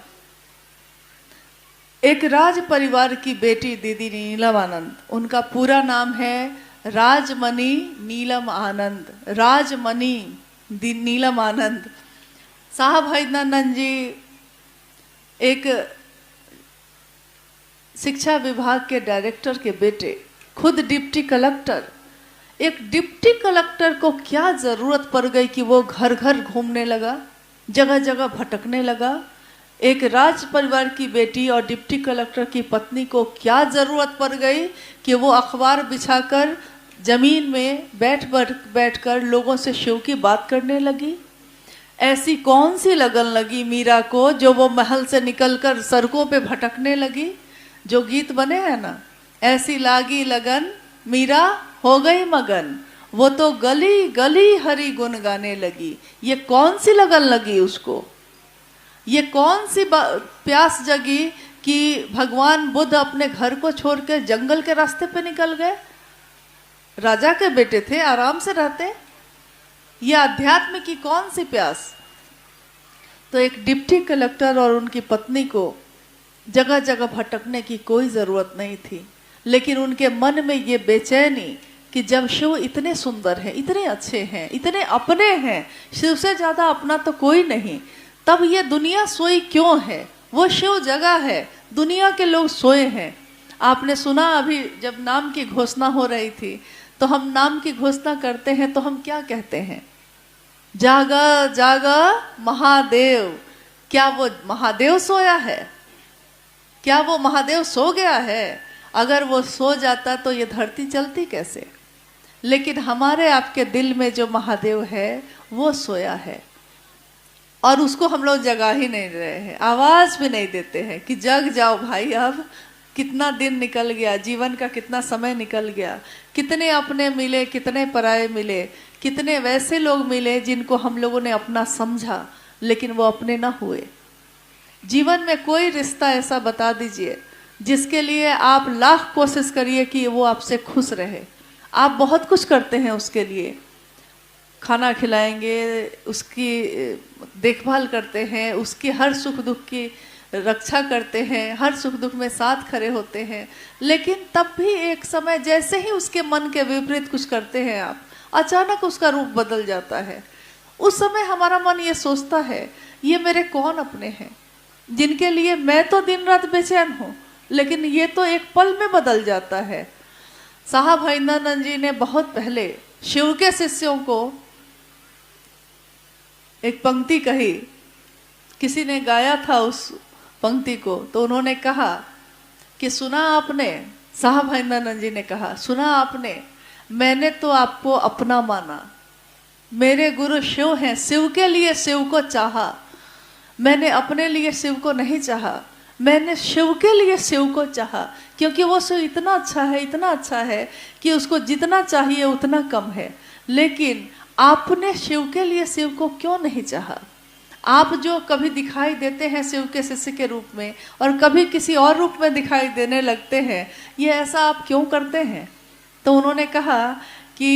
एक राज परिवार की बेटी दीदी नीलम आनंद, उनका पूरा नाम है राजमणि नीलम आनंद, राजमणि नीलम आनंद। साहब हरिंदरानंद जी एक शिक्षा विभाग के डायरेक्टर के बेटे, खुद डिप्टी कलेक्टर। एक डिप्टी कलेक्टर को क्या जरूरत पड़ गई कि वो घर घर घूमने लगा, जगह जगह भटकने लगा? एक राज परिवार की बेटी और डिप्टी कलेक्टर की पत्नी को क्या जरूरत पड़ गई कि वो अखबार बिछाकर जमीन में बैठ कर लोगों से शिव की बात करने लगी? ऐसी कौन सी लगन लगी मीरा को जो वो महल से निकलकर सड़कों पे भटकने लगी? जो गीत बने हैं ना, ऐसी लागी लगन मीरा हो गई मगन, वो तो गली गली हरि गुन गाने लगी। ये कौन सी लगन लगी उसको? ये कौन सी प्यास जगी कि भगवान बुद्ध अपने घर को छोड़ के जंगल के रास्ते पे निकल गए? राजा के बेटे थे, आराम से रहते। ये अध्यात्म की कौन सी प्यास? तो एक डिप्टी कलेक्टर और उनकी पत्नी को जगह जगह भटकने की कोई जरूरत नहीं थी, लेकिन उनके मन में ये बेचैनी कि जब शिव इतने सुंदर हैं, इतने अच्छे हैं, इतने अपने हैं, शिव से ज्यादा अपना तो कोई नहीं, तब ये दुनिया सोई क्यों है? वो शिव जगह है, दुनिया के लोग सोए हैं। आपने सुना अभी जब नाम की घोषणा हो रही थी तो हम नाम की घोषणा करते हैं तो हम क्या कहते हैं? जागा जागा महादेव। क्या वो महादेव सोया है? क्या वो महादेव सो गया है? अगर वो सो जाता तो ये धरती चलती कैसे? लेकिन हमारे आपके दिल में जो महादेव है वो सोया है और उसको हम लोग जगा ही नहीं रहे हैं, आवाज भी नहीं देते हैं कि जग जाओ भाई, अब कितना दिन निकल गया, जीवन का कितना समय निकल गया, कितने अपने मिले, कितने पराये मिले, कितने वैसे लोग मिले जिनको हम लोगों ने अपना समझा लेकिन वो अपने ना हुए। जीवन में कोई रिश्ता ऐसा बता दीजिए जिसके लिए आप लाख कोशिश करिए कि वो आपसे खुश रहे। आप बहुत कुछ करते हैं उसके लिए, खाना खिलाएंगे, उसकी देखभाल करते हैं, उसकी हर सुख दुख की रक्षा करते हैं, हर सुख दुख में साथ खड़े होते हैं, लेकिन तब भी एक समय जैसे ही उसके मन के विपरीत कुछ करते हैं आप, अचानक उसका रूप बदल जाता है। उस समय हमारा मन ये सोचता है ये मेरे कौन अपने हैं जिनके लिए मैं तो दिन रात बेचैन हूँ, लेकिन ये तो एक पल में बदल जाता है। साहब हरिंदरानंद जी ने बहुत पहले शिव के शिष्यों को एक पंक्ति कही, किसी ने गाया था उस पंक्ति को, तो उन्होंने कहा कि सुना आपने, साहब हरिंदरानंद जी ने कहा, सुना आपने, मैंने तो आपको अपना माना, मेरे गुरु शिव हैं, शिव के लिए शिव को चाहा, मैंने अपने लिए शिव को नहीं चाहा, मैंने शिव के लिए शिव को चाहा, क्योंकि वो शिव इतना अच्छा है, इतना अच्छा है कि उसको जितना चाहिए उतना कम है। लेकिन आपने शिव के लिए शिव को क्यों नहीं चाहा? आप जो कभी दिखाई देते हैं शिव के शिष्य के रूप में और कभी किसी और रूप में दिखाई देने लगते हैं, ये ऐसा आप क्यों करते हैं? तो उन्होंने कहा कि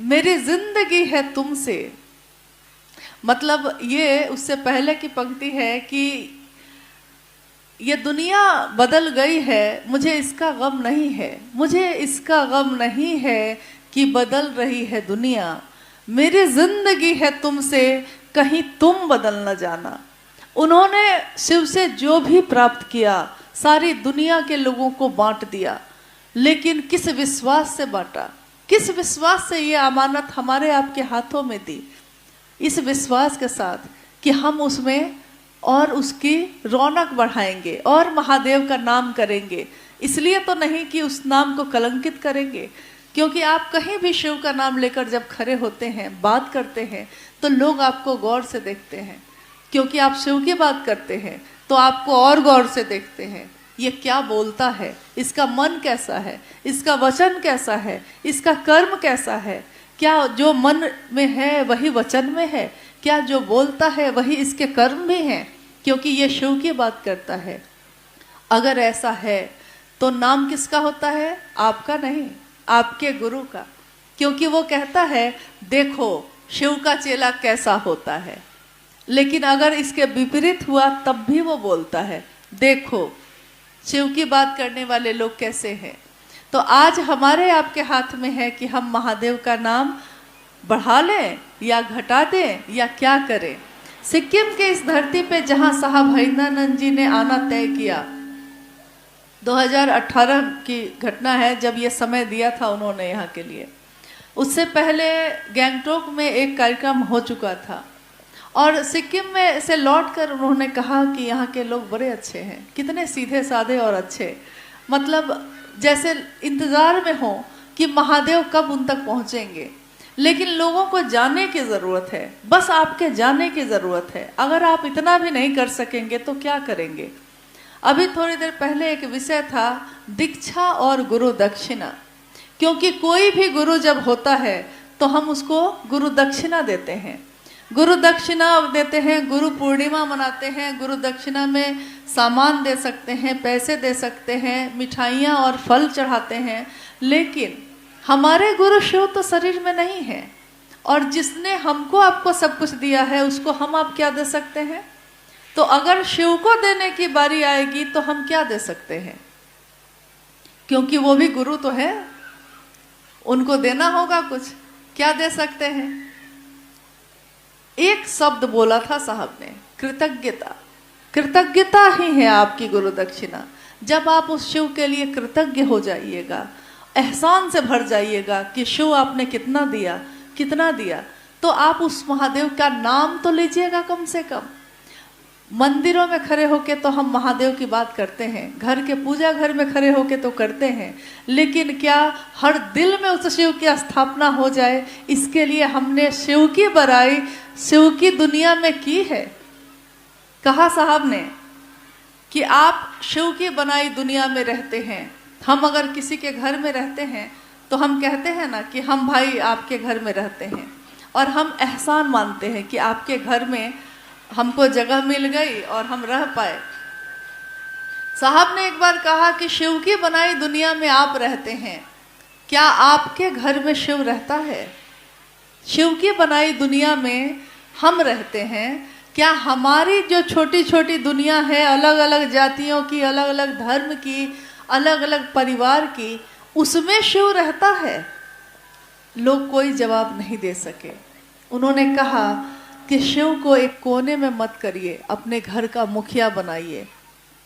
मेरी जिंदगी है तुमसे, मतलब ये उससे पहले की पंक्ति है कि ये दुनिया बदल गई है, मुझे इसका गम नहीं है, मुझे इसका गम नहीं है कि बदल रही है दुनिया, मेरी जिंदगी है तुमसे, कहीं तुम बदल न जाना। उन्होंने शिव से जो भी प्राप्त किया सारी दुनिया के लोगों को बांट दिया, लेकिन किस विश्वास से बांटा, किस विश्वास से ये अमानत हमारे आपके हाथों में दी? इस विश्वास के साथ कि हम उसमें और उसकी रौनक बढ़ाएंगे और महादेव का नाम करेंगे। इसलिए तो नहीं कि उस नाम को कलंकित करेंगे, क्योंकि आप कहीं भी शिव का नाम लेकर जब खड़े होते हैं, बात करते हैं, तो लोग आपको गौर से देखते हैं, क्योंकि आप शिव की बात करते हैं तो आपको और गौर से देखते हैं। ये क्या बोलता है, इसका मन कैसा है, इसका वचन कैसा है, इसका कर्म कैसा है, क्या जो मन में है वही वचन में है, क्या जो बोलता है वही इसके कर्म भी हैं, क्योंकि ये शिव की बात करता है। अगर ऐसा है तो नाम किसका होता है? आपका नहीं, आपके गुरु का, क्योंकि वो कहता है देखो शिव का चेला कैसा होता है। लेकिन अगर इसके विपरीत हुआ तब भी वो बोलता है देखो शिव की बात करने वाले लोग कैसे हैं। तो आज हमारे आपके हाथ में है कि हम महादेव का नाम बढ़ा लें या घटा दें या क्या करें। सिक्किम के इस धरती पे जहां साहब हरिंद्रानंद जी ने आना तय किया, 2018 की घटना है जब ये समय दिया था उन्होंने यहाँ के लिए। उससे पहले गैंगटोक में एक कार्यक्रम हो चुका था और सिक्किम में से लौटकर उन्होंने कहा कि यहाँ के लोग बड़े अच्छे हैं, कितने सीधे साधे और अच्छे, मतलब जैसे इंतजार में हो कि महादेव कब उन तक पहुँचेंगे। लेकिन लोगों को जाने की ज़रूरत है, बस आपके जाने की ज़रूरत है। अगर आप इतना भी नहीं कर सकेंगे तो क्या करेंगे। अभी थोड़ी देर पहले एक विषय था दीक्षा और गुरु दक्षिणा, क्योंकि कोई भी गुरु जब होता है तो हम उसको गुरु दक्षिणा देते हैं। गुरु दक्षिणा देते हैं, गुरु पूर्णिमा मनाते हैं, गुरु दक्षिणा में सामान दे सकते हैं, पैसे दे सकते हैं, मिठाइयाँ और फल चढ़ाते हैं। लेकिन हमारे गुरु शिव तो शरीर में नहीं है, और जिसने हमको आपको सब कुछ दिया है उसको हम आप क्या दे सकते हैं। तो अगर शिव को देने की बारी आएगी तो हम क्या दे सकते हैं, क्योंकि वो भी गुरु तो है, उनको देना होगा कुछ। क्या दे सकते हैं? एक शब्द बोला था साहब ने, कृतज्ञता। कृतज्ञता ही है आपकी गुरु दक्षिणा। जब आप उस शिव के लिए कृतज्ञ हो जाइएगा, एहसान से भर जाइएगा कि शिव आपने कितना दिया, कितना दिया, तो आप उस महादेव का नाम तो लीजिएगा कम से कम। मंदिरों में खड़े होके तो हम महादेव की बात करते हैं, घर के पूजा घर में खड़े होके तो करते हैं, लेकिन क्या हर दिल में उस शिव की स्थापना हो जाए, इसके लिए हमने शिव की बड़ाई शिव की दुनिया में की है। कहा साहब ने कि आप शिव की बनाई दुनिया में रहते हैं। हम अगर किसी के घर में रहते हैं तो हम कहते हैं ना कि हम भाई आपके घर में रहते हैं, और हम एहसान मानते हैं कि आपके घर में हमको जगह मिल गई और हम रह पाए। साहब ने एक बार कहा कि शिव की बनाई दुनिया में आप रहते हैं, क्या आपके घर में शिव रहता है? शिव की बनाई दुनिया में हम रहते हैं, क्या हमारी जो छोटी छोटी दुनिया है, अलग अलग जातियों की, अलग अलग धर्म की, अलग अलग परिवार की, उसमें शिव रहता है? लोग कोई जवाब नहीं दे सके। उन्होंने कहा कि शिव को एक कोने में मत करिए, अपने घर का मुखिया बनाइए।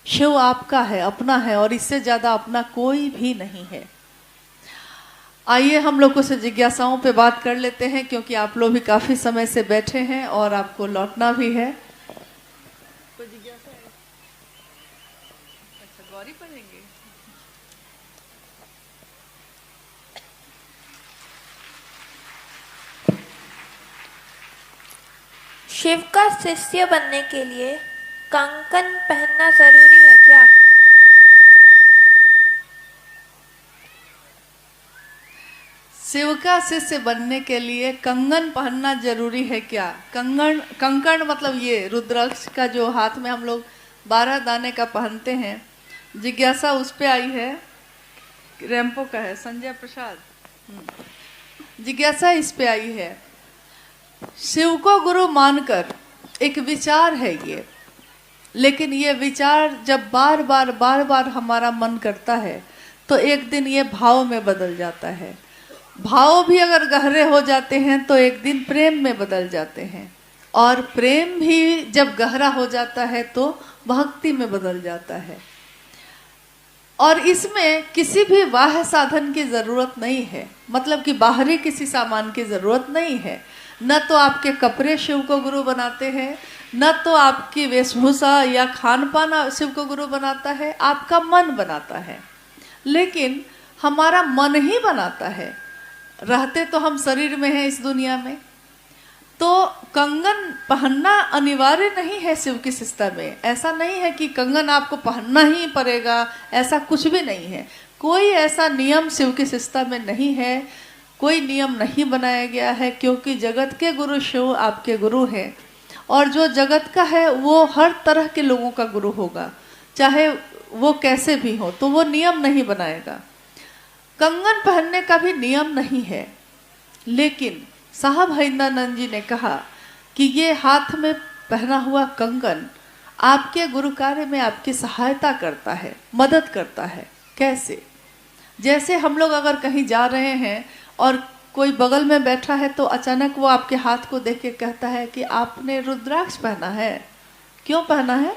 शिव आपका है, अपना है, और इससे ज्यादा अपना कोई भी नहीं है। आइए हम लोग कुछ जिज्ञासाओं पे बात कर लेते हैं, क्योंकि आप लोग भी काफी समय से बैठे हैं और आपको लौटना भी है। कोई जिज्ञासा है? अच्छा, गौरी पढ़ेंगे। शिव का शिष्य बनने के लिए कंकन पहनना जरूरी है क्या? शिव का शिष्य बनने के लिए कंगन पहनना जरूरी है क्या? कंकण मतलब ये रुद्राक्ष का जो हाथ में हम लोग 12 दाने का पहनते हैं। जिज्ञासा उस पे आई है, रैंपो का है, संजय प्रसाद। जिज्ञासा इस पे आई है, शिव को गुरु मानकर एक विचार है ये, लेकिन ये विचार जब बार बार हमारा मन करता है तो एक दिन ये भाव में बदल जाता है। भाव भी अगर गहरे हो जाते हैं तो एक दिन प्रेम में बदल जाते हैं, और प्रेम भी जब गहरा हो जाता है तो भक्ति में बदल जाता है। और इसमें किसी भी बाह्य साधन की जरूरत नहीं है, मतलब कि बाहरी किसी सामान की जरूरत नहीं है। न तो आपके कपड़े शिव को गुरु बनाते हैं, न तो आपकी वेशभूषा या खान पान शिव को गुरु बनाता है, आपका मन बनाता है। लेकिन हमारा मन ही बनाता है, रहते तो हम शरीर में हैं इस दुनिया में। तो कंगन पहनना अनिवार्य नहीं है शिव की शिष्टता में। ऐसा नहीं है कि कंगन आपको पहनना ही पड़ेगा, ऐसा कुछ भी नहीं है। कोई ऐसा नियम शिव की शिष्टता में नहीं है, कोई नियम नहीं बनाया गया है, क्योंकि जगत के गुरु शिव आपके गुरु हैं। और जो जगत का है वो हर तरह के लोगों का गुरु होगा, चाहे वो कैसे भी हो, तो वो नियम नहीं बनाएगा। कंगन पहनने का भी नियम नहीं है, लेकिन साहब हरिंद्रानंद जी ने कहा कि ये हाथ में पहना हुआ कंगन आपके गुरु कार्य में आपकी सहायता करता है, मदद करता है। कैसे? जैसे हम लोग अगर कहीं जा रहे हैं और कोई बगल में बैठा है तो अचानक वो आपके हाथ को देख के कहता है कि आपने रुद्राक्ष पहना है, क्यों पहना है?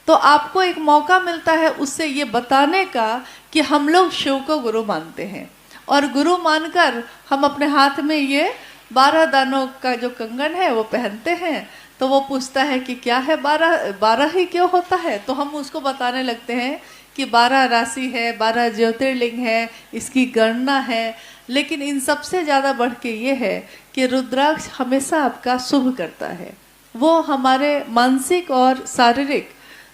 तो आपको एक मौका मिलता है उससे ये बताने का कि हम लोग शिव को गुरु मानते हैं, और गुरु मानकर हम अपने हाथ में ये 12 दानों का जो कंगन है वो पहनते हैं। तो वो पूछता है कि क्या है 12 ही क्यों होता है? तो हम उसको बताने लगते हैं कि 12 राशि है, 12 ज्योतिर्लिंग है, इसकी गणना है। लेकिन इन सबसे ज़्यादा बढ़ के ये है कि रुद्राक्ष हमेशा आपका शुभ करता है। वो हमारे मानसिक और शारीरिक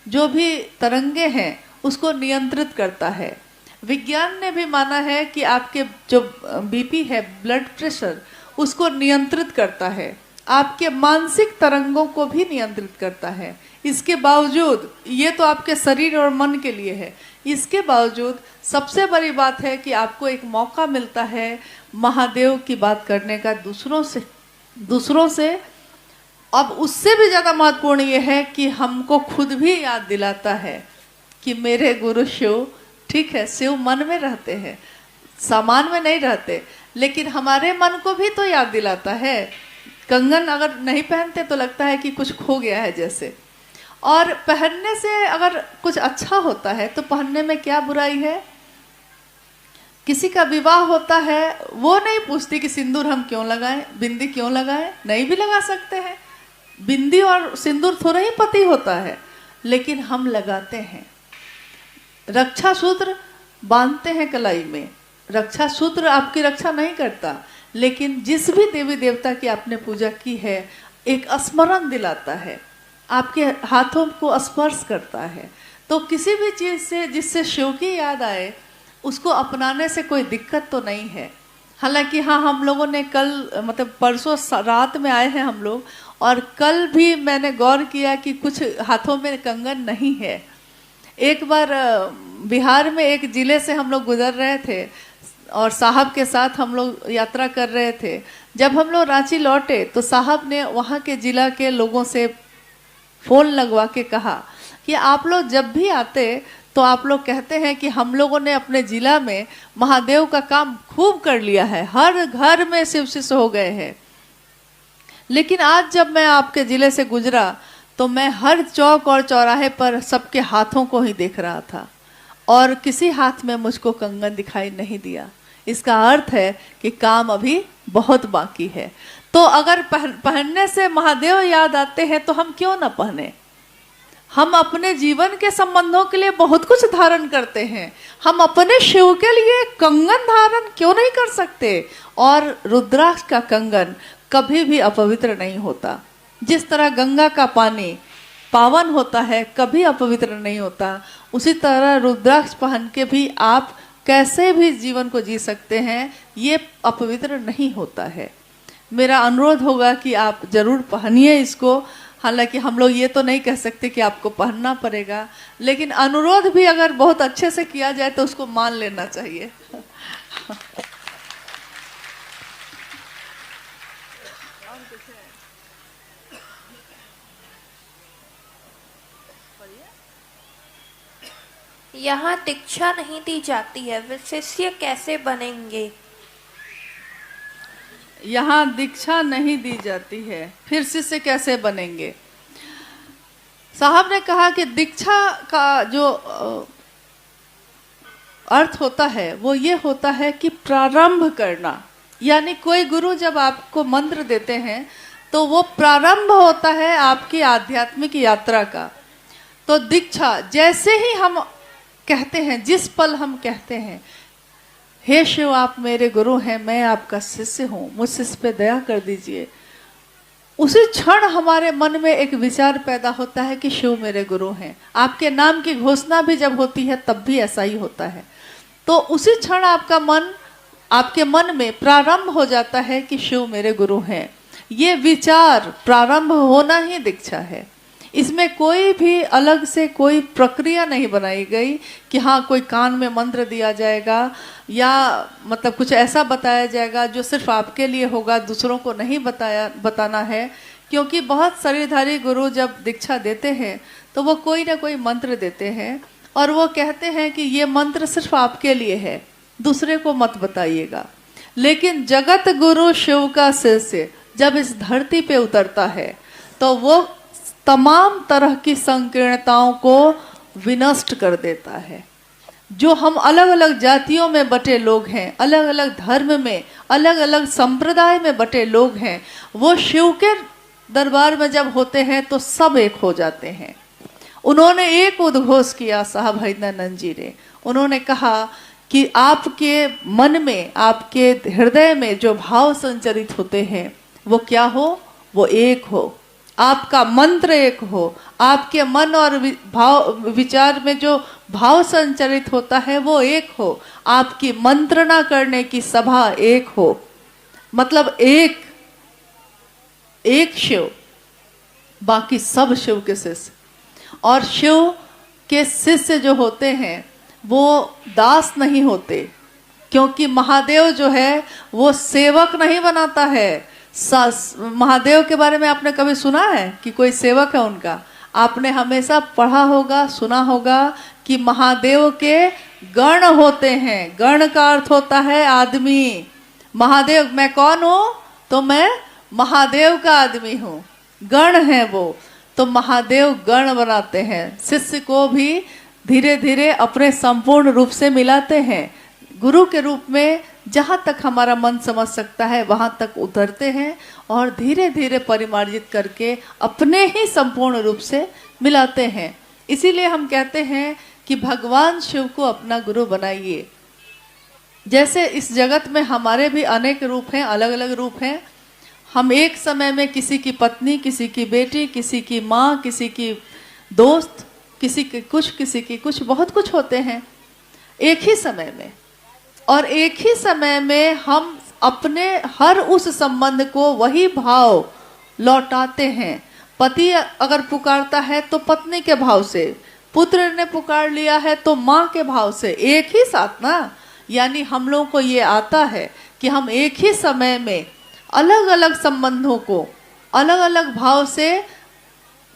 जो भी तरंगे हैं उसको नियंत्रित करता है। विज्ञान ने भी माना है कि आपके जो बीपी है, ब्लड प्रेशर, उसको नियंत्रित करता है, आपके मानसिक तरंगों को भी नियंत्रित करता है। इसके बावजूद, ये तो आपके शरीर और मन के लिए है, इसके बावजूद सबसे बड़ी बात है कि आपको एक मौका मिलता है महादेव की बात करने का दूसरों से। अब उससे भी ज़्यादा महत्वपूर्ण ये है कि हमको खुद भी याद दिलाता है कि मेरे गुरु शिव, ठीक है शिव मन में रहते हैं, सामान में नहीं रहते, लेकिन हमारे मन को भी तो याद दिलाता है। कंगन अगर नहीं पहनते तो लगता है कि कुछ खो गया है जैसे। और पहनने से अगर कुछ अच्छा होता है तो पहनने में क्या बुराई है? किसी का विवाह होता है, वो नहीं पूछती कि सिंदूर हम क्यों लगाएं, बिंदी क्यों लगाएं, नहीं भी लगा सकते हैं। बिंदी और सिंदूर थोड़ा ही पति होता है, लेकिन हम लगाते हैं। रक्षा सूत्र बांधते हैं कलाई में, रक्षा सूत्र आपकी रक्षा नहीं करता, लेकिन जिस भी देवी देवता की आपने पूजा की है एक स्मरण दिलाता है, आपके हाथों को स्पर्श करता है। तो किसी भी चीज़ से जिससे शिव की याद आए उसको अपनाने से कोई दिक्कत तो नहीं है। हालांकि हाँ, हम लोगों ने कल मतलब परसों रात में आए हैं हम लोग, और कल भी मैंने गौर किया कि कुछ हाथों में कंगन नहीं है। एक बार बिहार में एक ज़िले से हम लोग गुजर रहे थे और साहब के साथ हम लोग यात्रा कर रहे थे। जब हम लोग रांची लौटे तो साहब ने वहाँ के ज़िला के लोगों से फ़ोन लगवा के कहा कि आप लोग जब भी आते तो आप लोग कहते हैं कि हम लोगों ने अपने ज़िला में महादेव का काम खूब कर लिया है, हर घर में शिव शिष्य हो गए हैं। लेकिन आज जब मैं आपके ज़िले से गुजरा तो मैं हर चौक और चौराहे पर सबके हाथों को ही देख रहा था, और किसी हाथ में मुझको कंगन दिखाई नहीं दिया। इसका अर्थ है कि काम अभी बहुत बाकी है। तो अगर पहनने से महादेव याद आते हैं तो हम क्यों ना पहने? हम अपने जीवन के संबंधों के लिए बहुत कुछ धारण करते हैं, हम अपने शिव के लिए कंगन धारण क्यों नहीं कर सकते? और रुद्राक्ष का कंगन कभी भी अपवित्र नहीं होता। जिस तरह गंगा का पानी पावन होता है, कभी अपवित्र नहीं होता, उसी तरह रुद्राक्ष पहन के भी आप कैसे भी जीवन को जी सकते हैं, ये अपवित्र नहीं होता है। मेरा अनुरोध होगा कि आप जरूर पहनिए इसको। हालांकि हम लोग ये तो नहीं कह सकते कि आपको पहनना पड़ेगा, लेकिन अनुरोध भी अगर बहुत अच्छे से किया जाए तो उसको मान लेना चाहिए। यहाँ दीक्षा नहीं दी जाती है, वे शिष्य कैसे बनेंगे? यहाँ दीक्षा नहीं दी जाती है, फिर शिष्य कैसे बनेंगे? साहब ने कहा कि दीक्षा का जो अर्थ होता है वो ये होता है कि प्रारंभ करना। यानी कोई गुरु जब आपको मंत्र देते हैं तो वो प्रारंभ होता है आपकी आध्यात्मिक यात्रा का। तो दीक्षा जैसे ही हम कहते हैं, जिस पल हम कहते हैं हे शिव आप मेरे गुरु हैं, मैं आपका शिष्य हूँ, मुझसे इस पे दया कर दीजिए, उसी क्षण हमारे मन में एक विचार पैदा होता है कि शिव मेरे गुरु हैं। आपके नाम की घोषणा भी जब होती है तब भी ऐसा ही होता है। तो उसी क्षण आपके मन में प्रारंभ हो जाता है कि शिव मेरे गुरु हैं। ये विचार प्रारंभ होना ही दीक्षा है। इसमें कोई भी अलग से कोई प्रक्रिया नहीं बनाई गई कि हाँ कोई कान में मंत्र दिया जाएगा या मतलब कुछ ऐसा बताया जाएगा जो सिर्फ आपके लिए होगा, दूसरों को नहीं बताना है। क्योंकि बहुत शरीरधारी गुरु जब दीक्षा देते हैं तो वो कोई ना कोई मंत्र देते हैं और वो कहते हैं कि ये मंत्र सिर्फ आपके लिए है, दूसरे को मत बताइएगा। लेकिन जगत गुरु शिव का शिष्य जब इस धरती पे उतरता है तो वो तमाम तरह की संकीर्णताओं को विनष्ट कर देता है। जो हम अलग अलग जातियों में बटे लोग हैं, अलग अलग धर्म में, अलग अलग संप्रदाय में बटे लोग हैं, वो शिव के दरबार में जब होते हैं तो सब एक हो जाते हैं। उन्होंने एक उद्घोष किया साहब हरिदयानंद जी ने। उन्होंने कहा कि आपके मन में, आपके हृदय में जो भाव संचरित होते हैं वो क्या हो? वो एक हो। आपका मंत्र एक हो। आपके मन और विचार में जो भाव संचरित होता है वो एक हो। आपकी मंत्रणा करने की सभा एक हो। मतलब एक शिव, बाकी सब शिव के शिष्य। और शिव के शिष्य जो होते हैं वो दास नहीं होते, क्योंकि महादेव जो है वो सेवक नहीं बनाता है। महादेव के बारे में आपने कभी सुना है कि कोई सेवक है उनका? आपने हमेशा पढ़ा होगा, सुना होगा कि महादेव के गण होते हैं। गण का अर्थ होता है आदमी। महादेव, मैं कौन हूँ? तो मैं महादेव का आदमी हूँ। गण है वो, तो महादेव गण बनाते हैं। शिष्य को भी धीरे धीरे अपने संपूर्ण रूप से मिलाते हैं। गुरु के रूप में जहाँ तक हमारा मन समझ सकता है वहाँ तक उतरते हैं और धीरे धीरे परिमार्जित करके अपने ही संपूर्ण रूप से मिलाते हैं। इसीलिए हम कहते हैं कि भगवान शिव को अपना गुरु बनाइए। जैसे इस जगत में हमारे भी अनेक रूप हैं, अलग अलग रूप हैं। हम एक समय में किसी की पत्नी, किसी की बेटी, किसी की माँ, किसी की दोस्त, किसी की कुछ बहुत कुछ होते हैं एक ही समय में। और एक ही समय में हम अपने हर उस संबंध को वही भाव लौटाते हैं। पति अगर पुकारता है तो पत्नी के भाव से, पुत्र ने पुकार लिया है तो माँ के भाव से, एक ही साथ ना। यानी हम लोगों को ये आता है कि हम एक ही समय में अलग अलग संबंधों को अलग अलग भाव से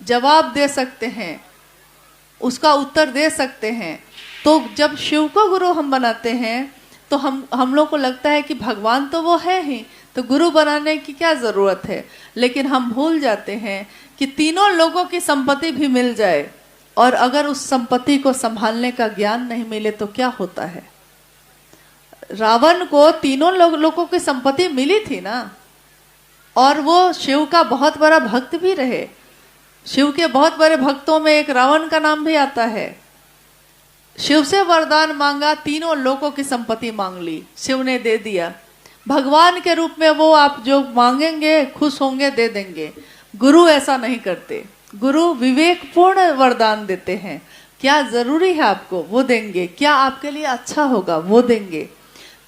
जवाब दे सकते हैं, उसका उत्तर दे सकते हैं। तो जब शिव को गुरु हम बनाते हैं तो हम लोग को लगता है कि भगवान तो वो है ही, तो गुरु बनाने की क्या ज़रूरत है। लेकिन हम भूल जाते हैं कि तीनों लोगों की संपत्ति भी मिल जाए और अगर उस संपत्ति को संभालने का ज्ञान नहीं मिले तो क्या होता है। रावण को तीनों लोगों की संपत्ति मिली थी ना, और वो शिव का बहुत बड़ा भक्त भी रहे। शिव के बहुत बड़े भक्तों में एक रावण का नाम भी आता है। शिव से वरदान मांगा, तीनों लोगों की संपत्ति मांग ली, शिव ने दे दिया। भगवान के रूप में वो आप जो मांगेंगे खुश होंगे, दे देंगे। गुरु ऐसा नहीं करते। गुरु विवेकपूर्ण वरदान देते हैं, क्या जरूरी है आपको वो देंगे, क्या आपके लिए अच्छा होगा वो देंगे।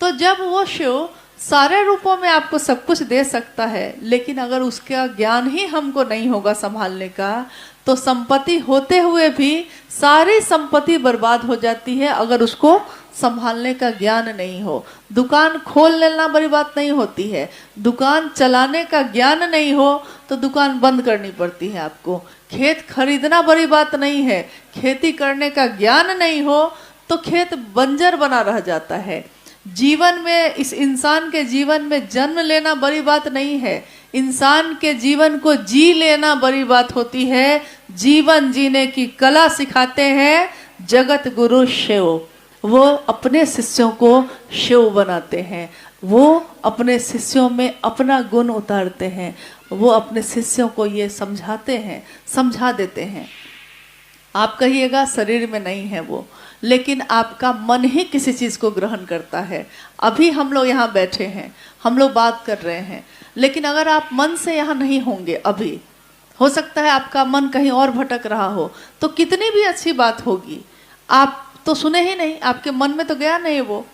तो जब वो शिव सारे रूपों में आपको सब कुछ दे सकता है, लेकिन अगर उसका ज्ञान ही हमको नहीं होगा संभालने का, तो संपत्ति होते हुए भी सारी संपत्ति बर्बाद हो जाती है अगर उसको संभालने का ज्ञान नहीं हो। दुकान खोल लेना बड़ी बात नहीं होती है, दुकान चलाने का ज्ञान नहीं हो तो दुकान बंद करनी पड़ती है आपको। खेत खरीदना बड़ी बात नहीं है, खेती करने का ज्ञान नहीं हो तो खेत बंजर बना रह जाता है। जीवन में, इस इंसान के जीवन में जन्म लेना बड़ी बात नहीं है, इंसान के जीवन को जी लेना बड़ी बात होती है। जीवन जीने की कला सिखाते हैं जगत गुरु शिव। वो अपने शिष्यों को शिव बनाते हैं, वो अपने शिष्यों में अपना गुण उतारते हैं, वो अपने शिष्यों को ये समझाते हैं, समझा देते हैं। आप कहिएगा शरीर में नहीं है वो, लेकिन आपका मन ही किसी चीज को ग्रहण करता है। अभी हम लोग यहाँ बैठे हैं, हम लोग बात कर रहे हैं, लेकिन अगर आप मन से यहाँ नहीं होंगे, अभी हो सकता है आपका मन कहीं और भटक रहा हो, तो कितनी भी अच्छी बात होगी आप तो सुने ही नहीं, आपके मन में तो गया नहीं वो,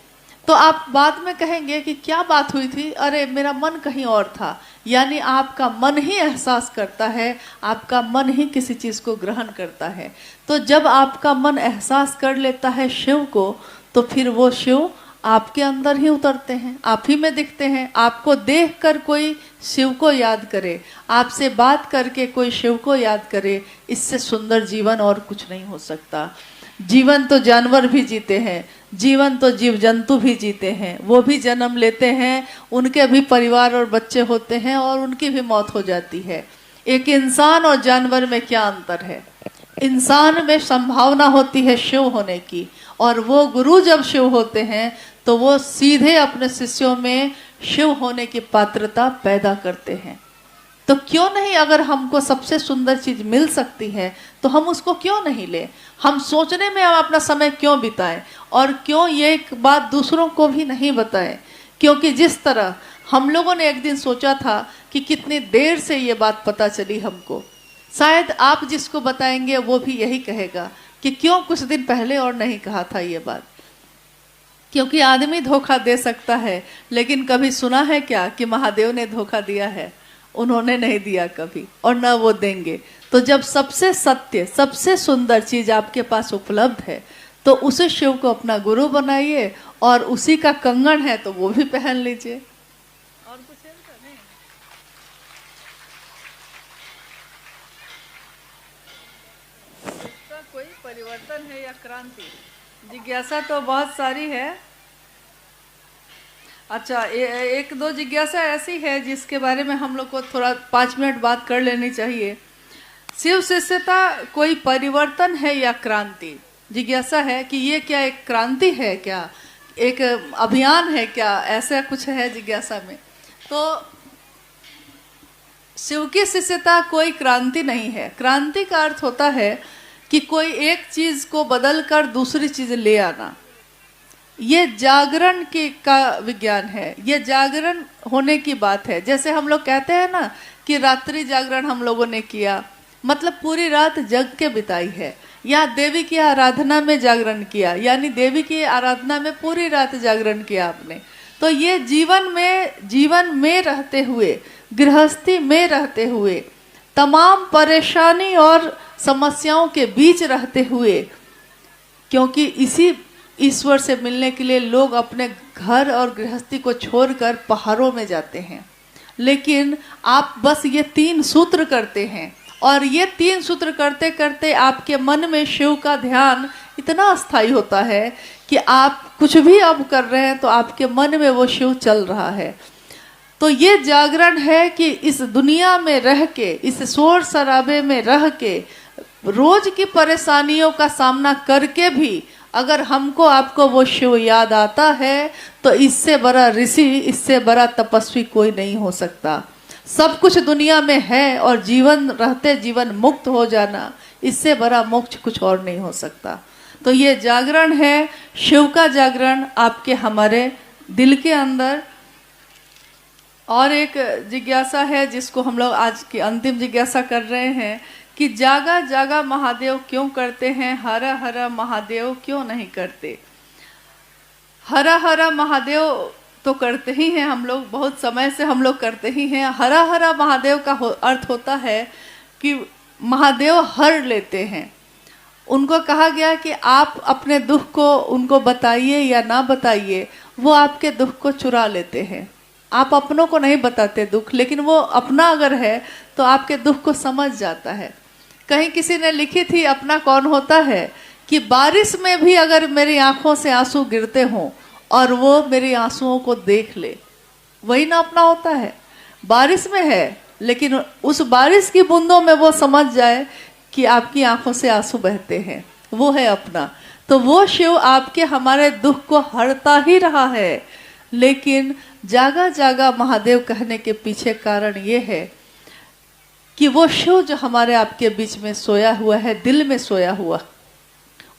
तो आप बाद में कहेंगे कि क्या बात हुई थी, अरे मेरा मन कहीं और था। यानी आपका मन ही एहसास करता है, आपका मन ही किसी चीज को ग्रहण करता है। तो जब आपका मन एहसास कर लेता है शिव को, तो फिर वो शिव आपके अंदर ही उतरते हैं, आप ही में दिखते हैं। आपको देखकर कोई शिव को याद करे, आपसे बात करके कोई शिव को याद करे, इससे सुंदर जीवन और कुछ नहीं हो सकता। जीवन तो जानवर भी जीते हैं, जीवन तो जीव जंतु भी जीते हैं, वो भी जन्म लेते हैं, उनके भी परिवार और बच्चे होते हैं और उनकी भी मौत हो जाती है। एक इंसान और जानवर में क्या अंतर है? इंसान में संभावना होती है शिव होने की, और वो गुरु जब शिव होते हैं तो वो सीधे अपने शिष्यों में शिव होने की पात्रता पैदा करते हैं। तो क्यों नहीं, अगर हमको सबसे सुंदर चीज मिल सकती है तो हम उसको क्यों नहीं ले? हम सोचने में हम अपना समय क्यों बिताएं, और क्यों ये एक बात दूसरों को भी नहीं बताएं? क्योंकि जिस तरह हम लोगों ने एक दिन सोचा था कि कितनी देर से ये बात पता चली हमको, शायद आप जिसको बताएंगे वो भी यही कहेगा कि क्यों कुछ दिन पहले और नहीं कहा था ये बात। क्योंकि आदमी धोखा दे सकता है, लेकिन कभी सुना है क्या कि महादेव ने धोखा दिया है? उन्होंने नहीं दिया कभी, और न वो देंगे। तो जब सबसे सत्य, सबसे सुंदर चीज आपके पास उपलब्ध है, तो उसे शिव को अपना गुरु बनाइए, और उसी का कंगन है तो वो भी पहन लीजिए। और कुछ है नहीं? इसका कोई परिवर्तन है या क्रांति? जिज्ञासा तो बहुत सारी है। अच्छा, एक दो जिज्ञासा ऐसी है जिसके बारे में हम लोग को थोड़ा 5 मिनट बात कर लेनी चाहिए। शिव शिष्यता कोई परिवर्तन है या क्रांति? जिज्ञासा है कि ये क्या एक क्रांति है, क्या एक अभियान है, क्या ऐसा कुछ है जिज्ञासा में? तो शिव की शिष्यता कोई क्रांति नहीं है। क्रांति का अर्थ होता है कि कोई एक चीज को बदल कर दूसरी चीज ले आना। ये जागरण का विज्ञान है, ये जागरण होने की बात है। जैसे हम लोग कहते हैं ना कि रात्रि जागरण हम लोगों ने किया, मतलब पूरी रात जग के बिताई है, या देवी की आराधना में जागरण किया, यानी देवी की आराधना में पूरी रात जागरण किया आपने। तो ये जीवन में रहते हुए, गृहस्थी में रहते हुए, तमाम परेशानी और समस्याओं के बीच रहते हुए, क्योंकि इसी ईश्वर से मिलने के लिए लोग अपने घर और गृहस्थी को छोड़कर पहाड़ों में जाते हैं। लेकिन आप बस ये 3 सूत्र करते हैं, और ये 3 सूत्र करते करते आपके मन में शिव का ध्यान इतना स्थायी होता है कि आप कुछ भी अब कर रहे हैं तो आपके मन में वो शिव चल रहा है। तो ये जागरण है कि इस दुनिया में रह के, इस शोर शराबे में रह के, रोज की परेशानियों का सामना करके भी अगर हमको आपको वो शिव याद आता है, तो इससे बड़ा ऋषि, इससे बड़ा तपस्वी कोई नहीं हो सकता। सब कुछ दुनिया में है, और जीवन रहते जीवन मुक्त हो जाना, इससे बड़ा मोक्ष कुछ और नहीं हो सकता। तो ये जागरण है, शिव का जागरण आपके हमारे दिल के अंदर। और एक जिज्ञासा है जिसको हम लोग आज की अंतिम जिज्ञासा कर रहे हैं कि जागा जागा महादेव क्यों करते हैं, हरा हरा महादेव क्यों नहीं करते। हरा हरा महादेव तो करते ही हैं हम लोग, बहुत समय से हम लोग करते ही हैं। हरा हरा महादेव का अर्थ होता है कि महादेव हर लेते हैं। उनको कहा गया कि आप अपने दुख को उनको बताइए या ना बताइए, वो आपके दुख को चुरा लेते हैं। आप अपनों को नहीं बताते दुख, लेकिन वो अपना अगर है तो आपके दुख को समझ जाता है। कहीं किसी ने लिखी थी, अपना कौन होता है, कि बारिश में भी अगर मेरी आंखों से आंसू गिरते हों और वो मेरी आंसुओं को देख ले, वही ना अपना होता है। बारिश में है लेकिन उस बारिश की बूंदों में वो समझ जाए कि आपकी आंखों से आंसू बहते हैं, वो है अपना। तो वो शिव आपके हमारे दुख को हरता ही रहा है। लेकिन जागा जागा महादेव कहने के पीछे कारण ये है कि वो शिव जो हमारे आपके बीच में सोया हुआ है, दिल में सोया हुआ,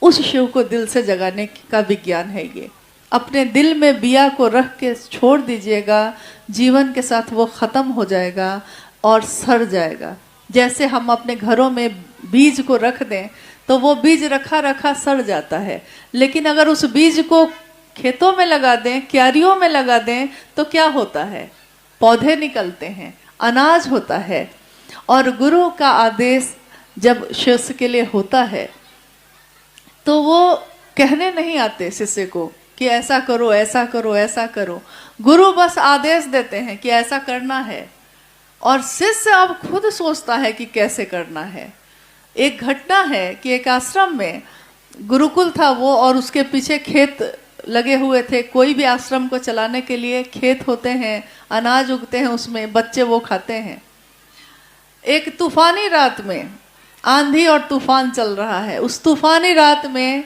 उस शिव को दिल से जगाने का विज्ञान है ये। अपने दिल में बिया को रख के छोड़ दीजिएगा, जीवन के साथ वो खत्म हो जाएगा और सड़ जाएगा। जैसे हम अपने घरों में बीज को रख दें तो वो बीज रखा रखा सड़ जाता है, लेकिन अगर उस बीज को खेतों में लगा दें, क्यारियों में लगा दें, तो क्या होता है, पौधे निकलते हैं, अनाज होता है। और गुरु का आदेश जब शिष्य के लिए होता है तो वो कहने नहीं आते शिष्य को कि ऐसा करो ऐसा करो ऐसा करो। गुरु बस आदेश देते हैं कि ऐसा करना है, और शिष्य अब खुद सोचता है कि कैसे करना है। एक घटना है कि एक आश्रम में गुरुकुल था वो, और उसके पीछे खेत लगे हुए थे। कोई भी आश्रम को चलाने के लिए खेत होते हैं, अनाज उगते हैं, उसमें बच्चे वो खाते हैं। एक तूफानी रात में आंधी और तूफान चल रहा है। उस तूफानी रात में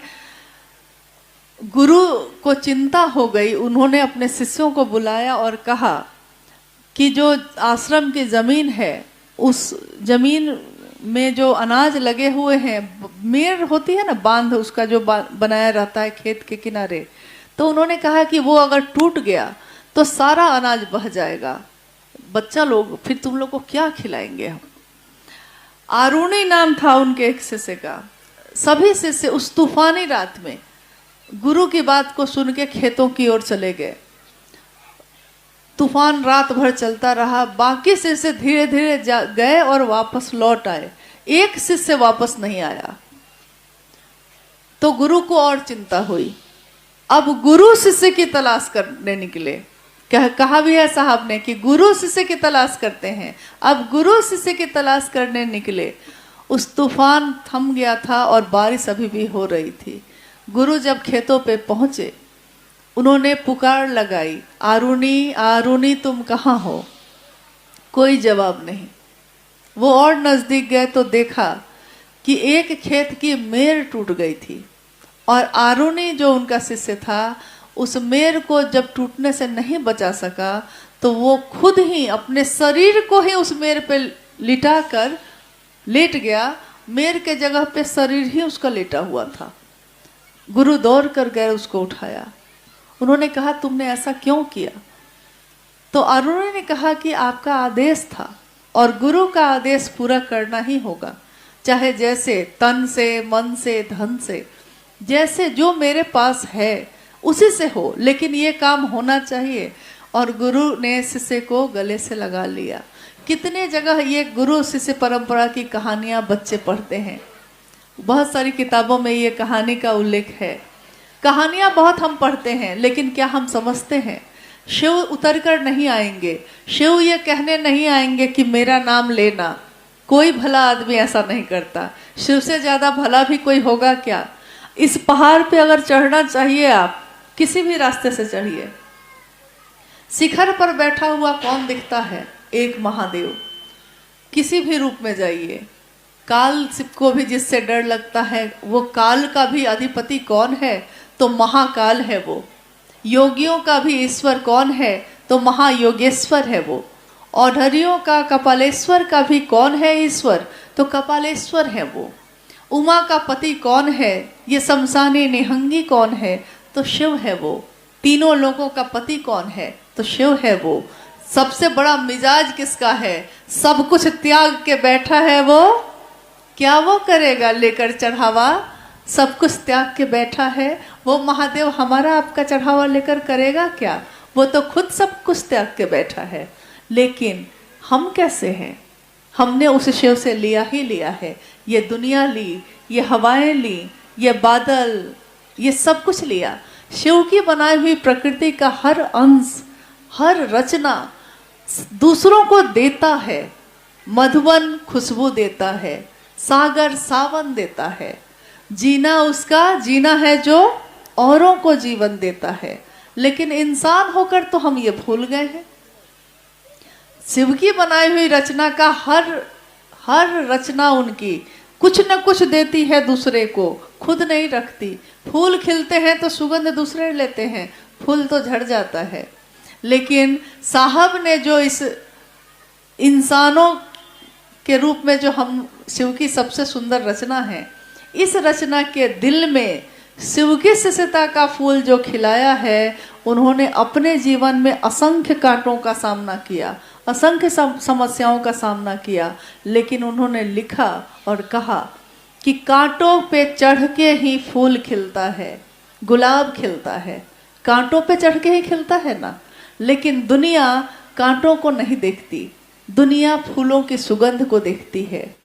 गुरु को चिंता हो गई। उन्होंने अपने शिष्यों को बुलाया और कहा कि जो आश्रम की जमीन है, उस जमीन में जो अनाज लगे हुए हैं, मेड़ होती है ना, बांध उसका जो बनाया रहता है खेत के किनारे, तो उन्होंने कहा कि वो अगर टूट गया तो सारा अनाज बह जाएगा। बच्चा लोग फिर तुम लोग को क्या खिलाएंगे हम। आरुणी नाम था उनके एक शिष्य का। सभी शिष्य उस तूफानी रात में गुरु की बात को सुन के खेतों की ओर चले गए। तूफान रात भर चलता रहा। बाकी शिष्य धीरे धीरे गए और वापस लौट आए। एक शिष्य वापस नहीं आया तो गुरु को और चिंता हुई। अब गुरु शिष्य की तलाश करने निकले। कहा भी है साहब ने कि गुरु शिष्य की तलाश करते हैं। अब गुरु शिष्य की तलाश करने निकले। उस तूफान थम गया था और बारिश अभी भी हो रही थी। गुरु जब खेतों पे पहुंचे, उन्होंने पुकार लगाई, आरुणी आरुणी तुम कहाँ हो। कोई जवाब नहीं। वो और नजदीक गए तो देखा कि एक खेत की मेड़ टूट गई थी, और आरुणी जो उनका शिष्य था, उस मेड़ को जब टूटने से नहीं बचा सका तो वो खुद ही अपने शरीर को ही उस मेड़ पे लिटा कर लेट गया। मेड़ के जगह पे शरीर ही उसका लेटा हुआ था। गुरु दौड़ कर गए, उसको उठाया। उन्होंने कहा तुमने ऐसा क्यों किया। तो अरुणी ने कहा कि आपका आदेश था और गुरु का आदेश पूरा करना ही होगा, चाहे जैसे तन से, मन से, धन से, जैसे जो मेरे पास है उसी से हो, लेकिन ये काम होना चाहिए। और गुरु ने शिष्य को गले से लगा लिया। कितने जगह ये गुरु शिष्य परंपरा की कहानियां बच्चे पढ़ते हैं। बहुत सारी किताबों में ये कहानी का उल्लेख है। कहानियां बहुत हम पढ़ते हैं, लेकिन क्या हम समझते हैं। शिव उतर कर नहीं आएंगे। शिव ये कहने नहीं आएंगे कि मेरा नाम लेना। कोई भला आदमी ऐसा नहीं करता। शिव से ज्यादा भला भी कोई होगा क्या। इस पहाड़ पे अगर चढ़ना चाहिए, आप किसी भी रास्ते से चढ़िए। शिखर पर बैठा हुआ कौन दिखता है, एक महादेव। किसी भी रूप में जाइए। काल को भी जिससे डर लगता है, वो काल का भी अधिपति कौन है, तो महाकाल है वो। योगियों का भी ईश्वर कौन है, तो महायोगेश्वर है वो। औढ़रियों का, कपालेश्वर का भी कौन है ईश्वर, तो कपालेश्वर है वो। उमा का पति कौन है, ये शमशानी निहंगी कौन है, तो शिव है वो। तीनों लोगों का पति कौन है, तो शिव है वो। सबसे बड़ा मिजाज किसका है, सब कुछ त्याग के बैठा है वो क्या वो करेगा लेकर चढ़ावा? सब कुछ त्याग के बैठा है। वो महादेव हमारा आपका चढ़ावा लेकर करेगा क्या? वो तो खुद सब कुछ त्याग के बैठा है। लेकिन हम कैसे हैं? हमने उस शिव से लिया ही लिया है। ये दुनिया ली, ये हवाएं ली, ये बादल, ये सब कुछ लिया। शिव की बनाई हुई प्रकृति का हर अंश, हर रचना दूसरों को देता है। मधुवन खुशबू देता है, सागर सावन देता है। जीना उसका जीना है जो औरों को जीवन देता है। लेकिन इंसान होकर तो हम ये भूल गए हैं। शिव की बनाई हुई रचना का हर रचना उनकी कुछ न कुछ देती है दूसरे को, खुद नहीं रखती। फूल खिलते हैं तो सुगंध दूसरे लेते हैं, फूल तो झड़ जाता है। लेकिन साहब ने जो इस इंसानों के रूप में जो हम शिव की सबसे सुंदर रचना है, इस रचना के दिल में शिव की शिष्यता का फूल जो खिलाया है, उन्होंने अपने जीवन में असंख्य कांटों का सामना किया, असंख्य समस्याओं का सामना किया। लेकिन उन्होंने लिखा और कहा कि कांटों पे चढ़ के ही फूल खिलता है, गुलाब खिलता है। कांटों पे चढ़ के ही खिलता है ना। लेकिन दुनिया कांटों को नहीं देखती, दुनिया फूलों की सुगंध को देखती है।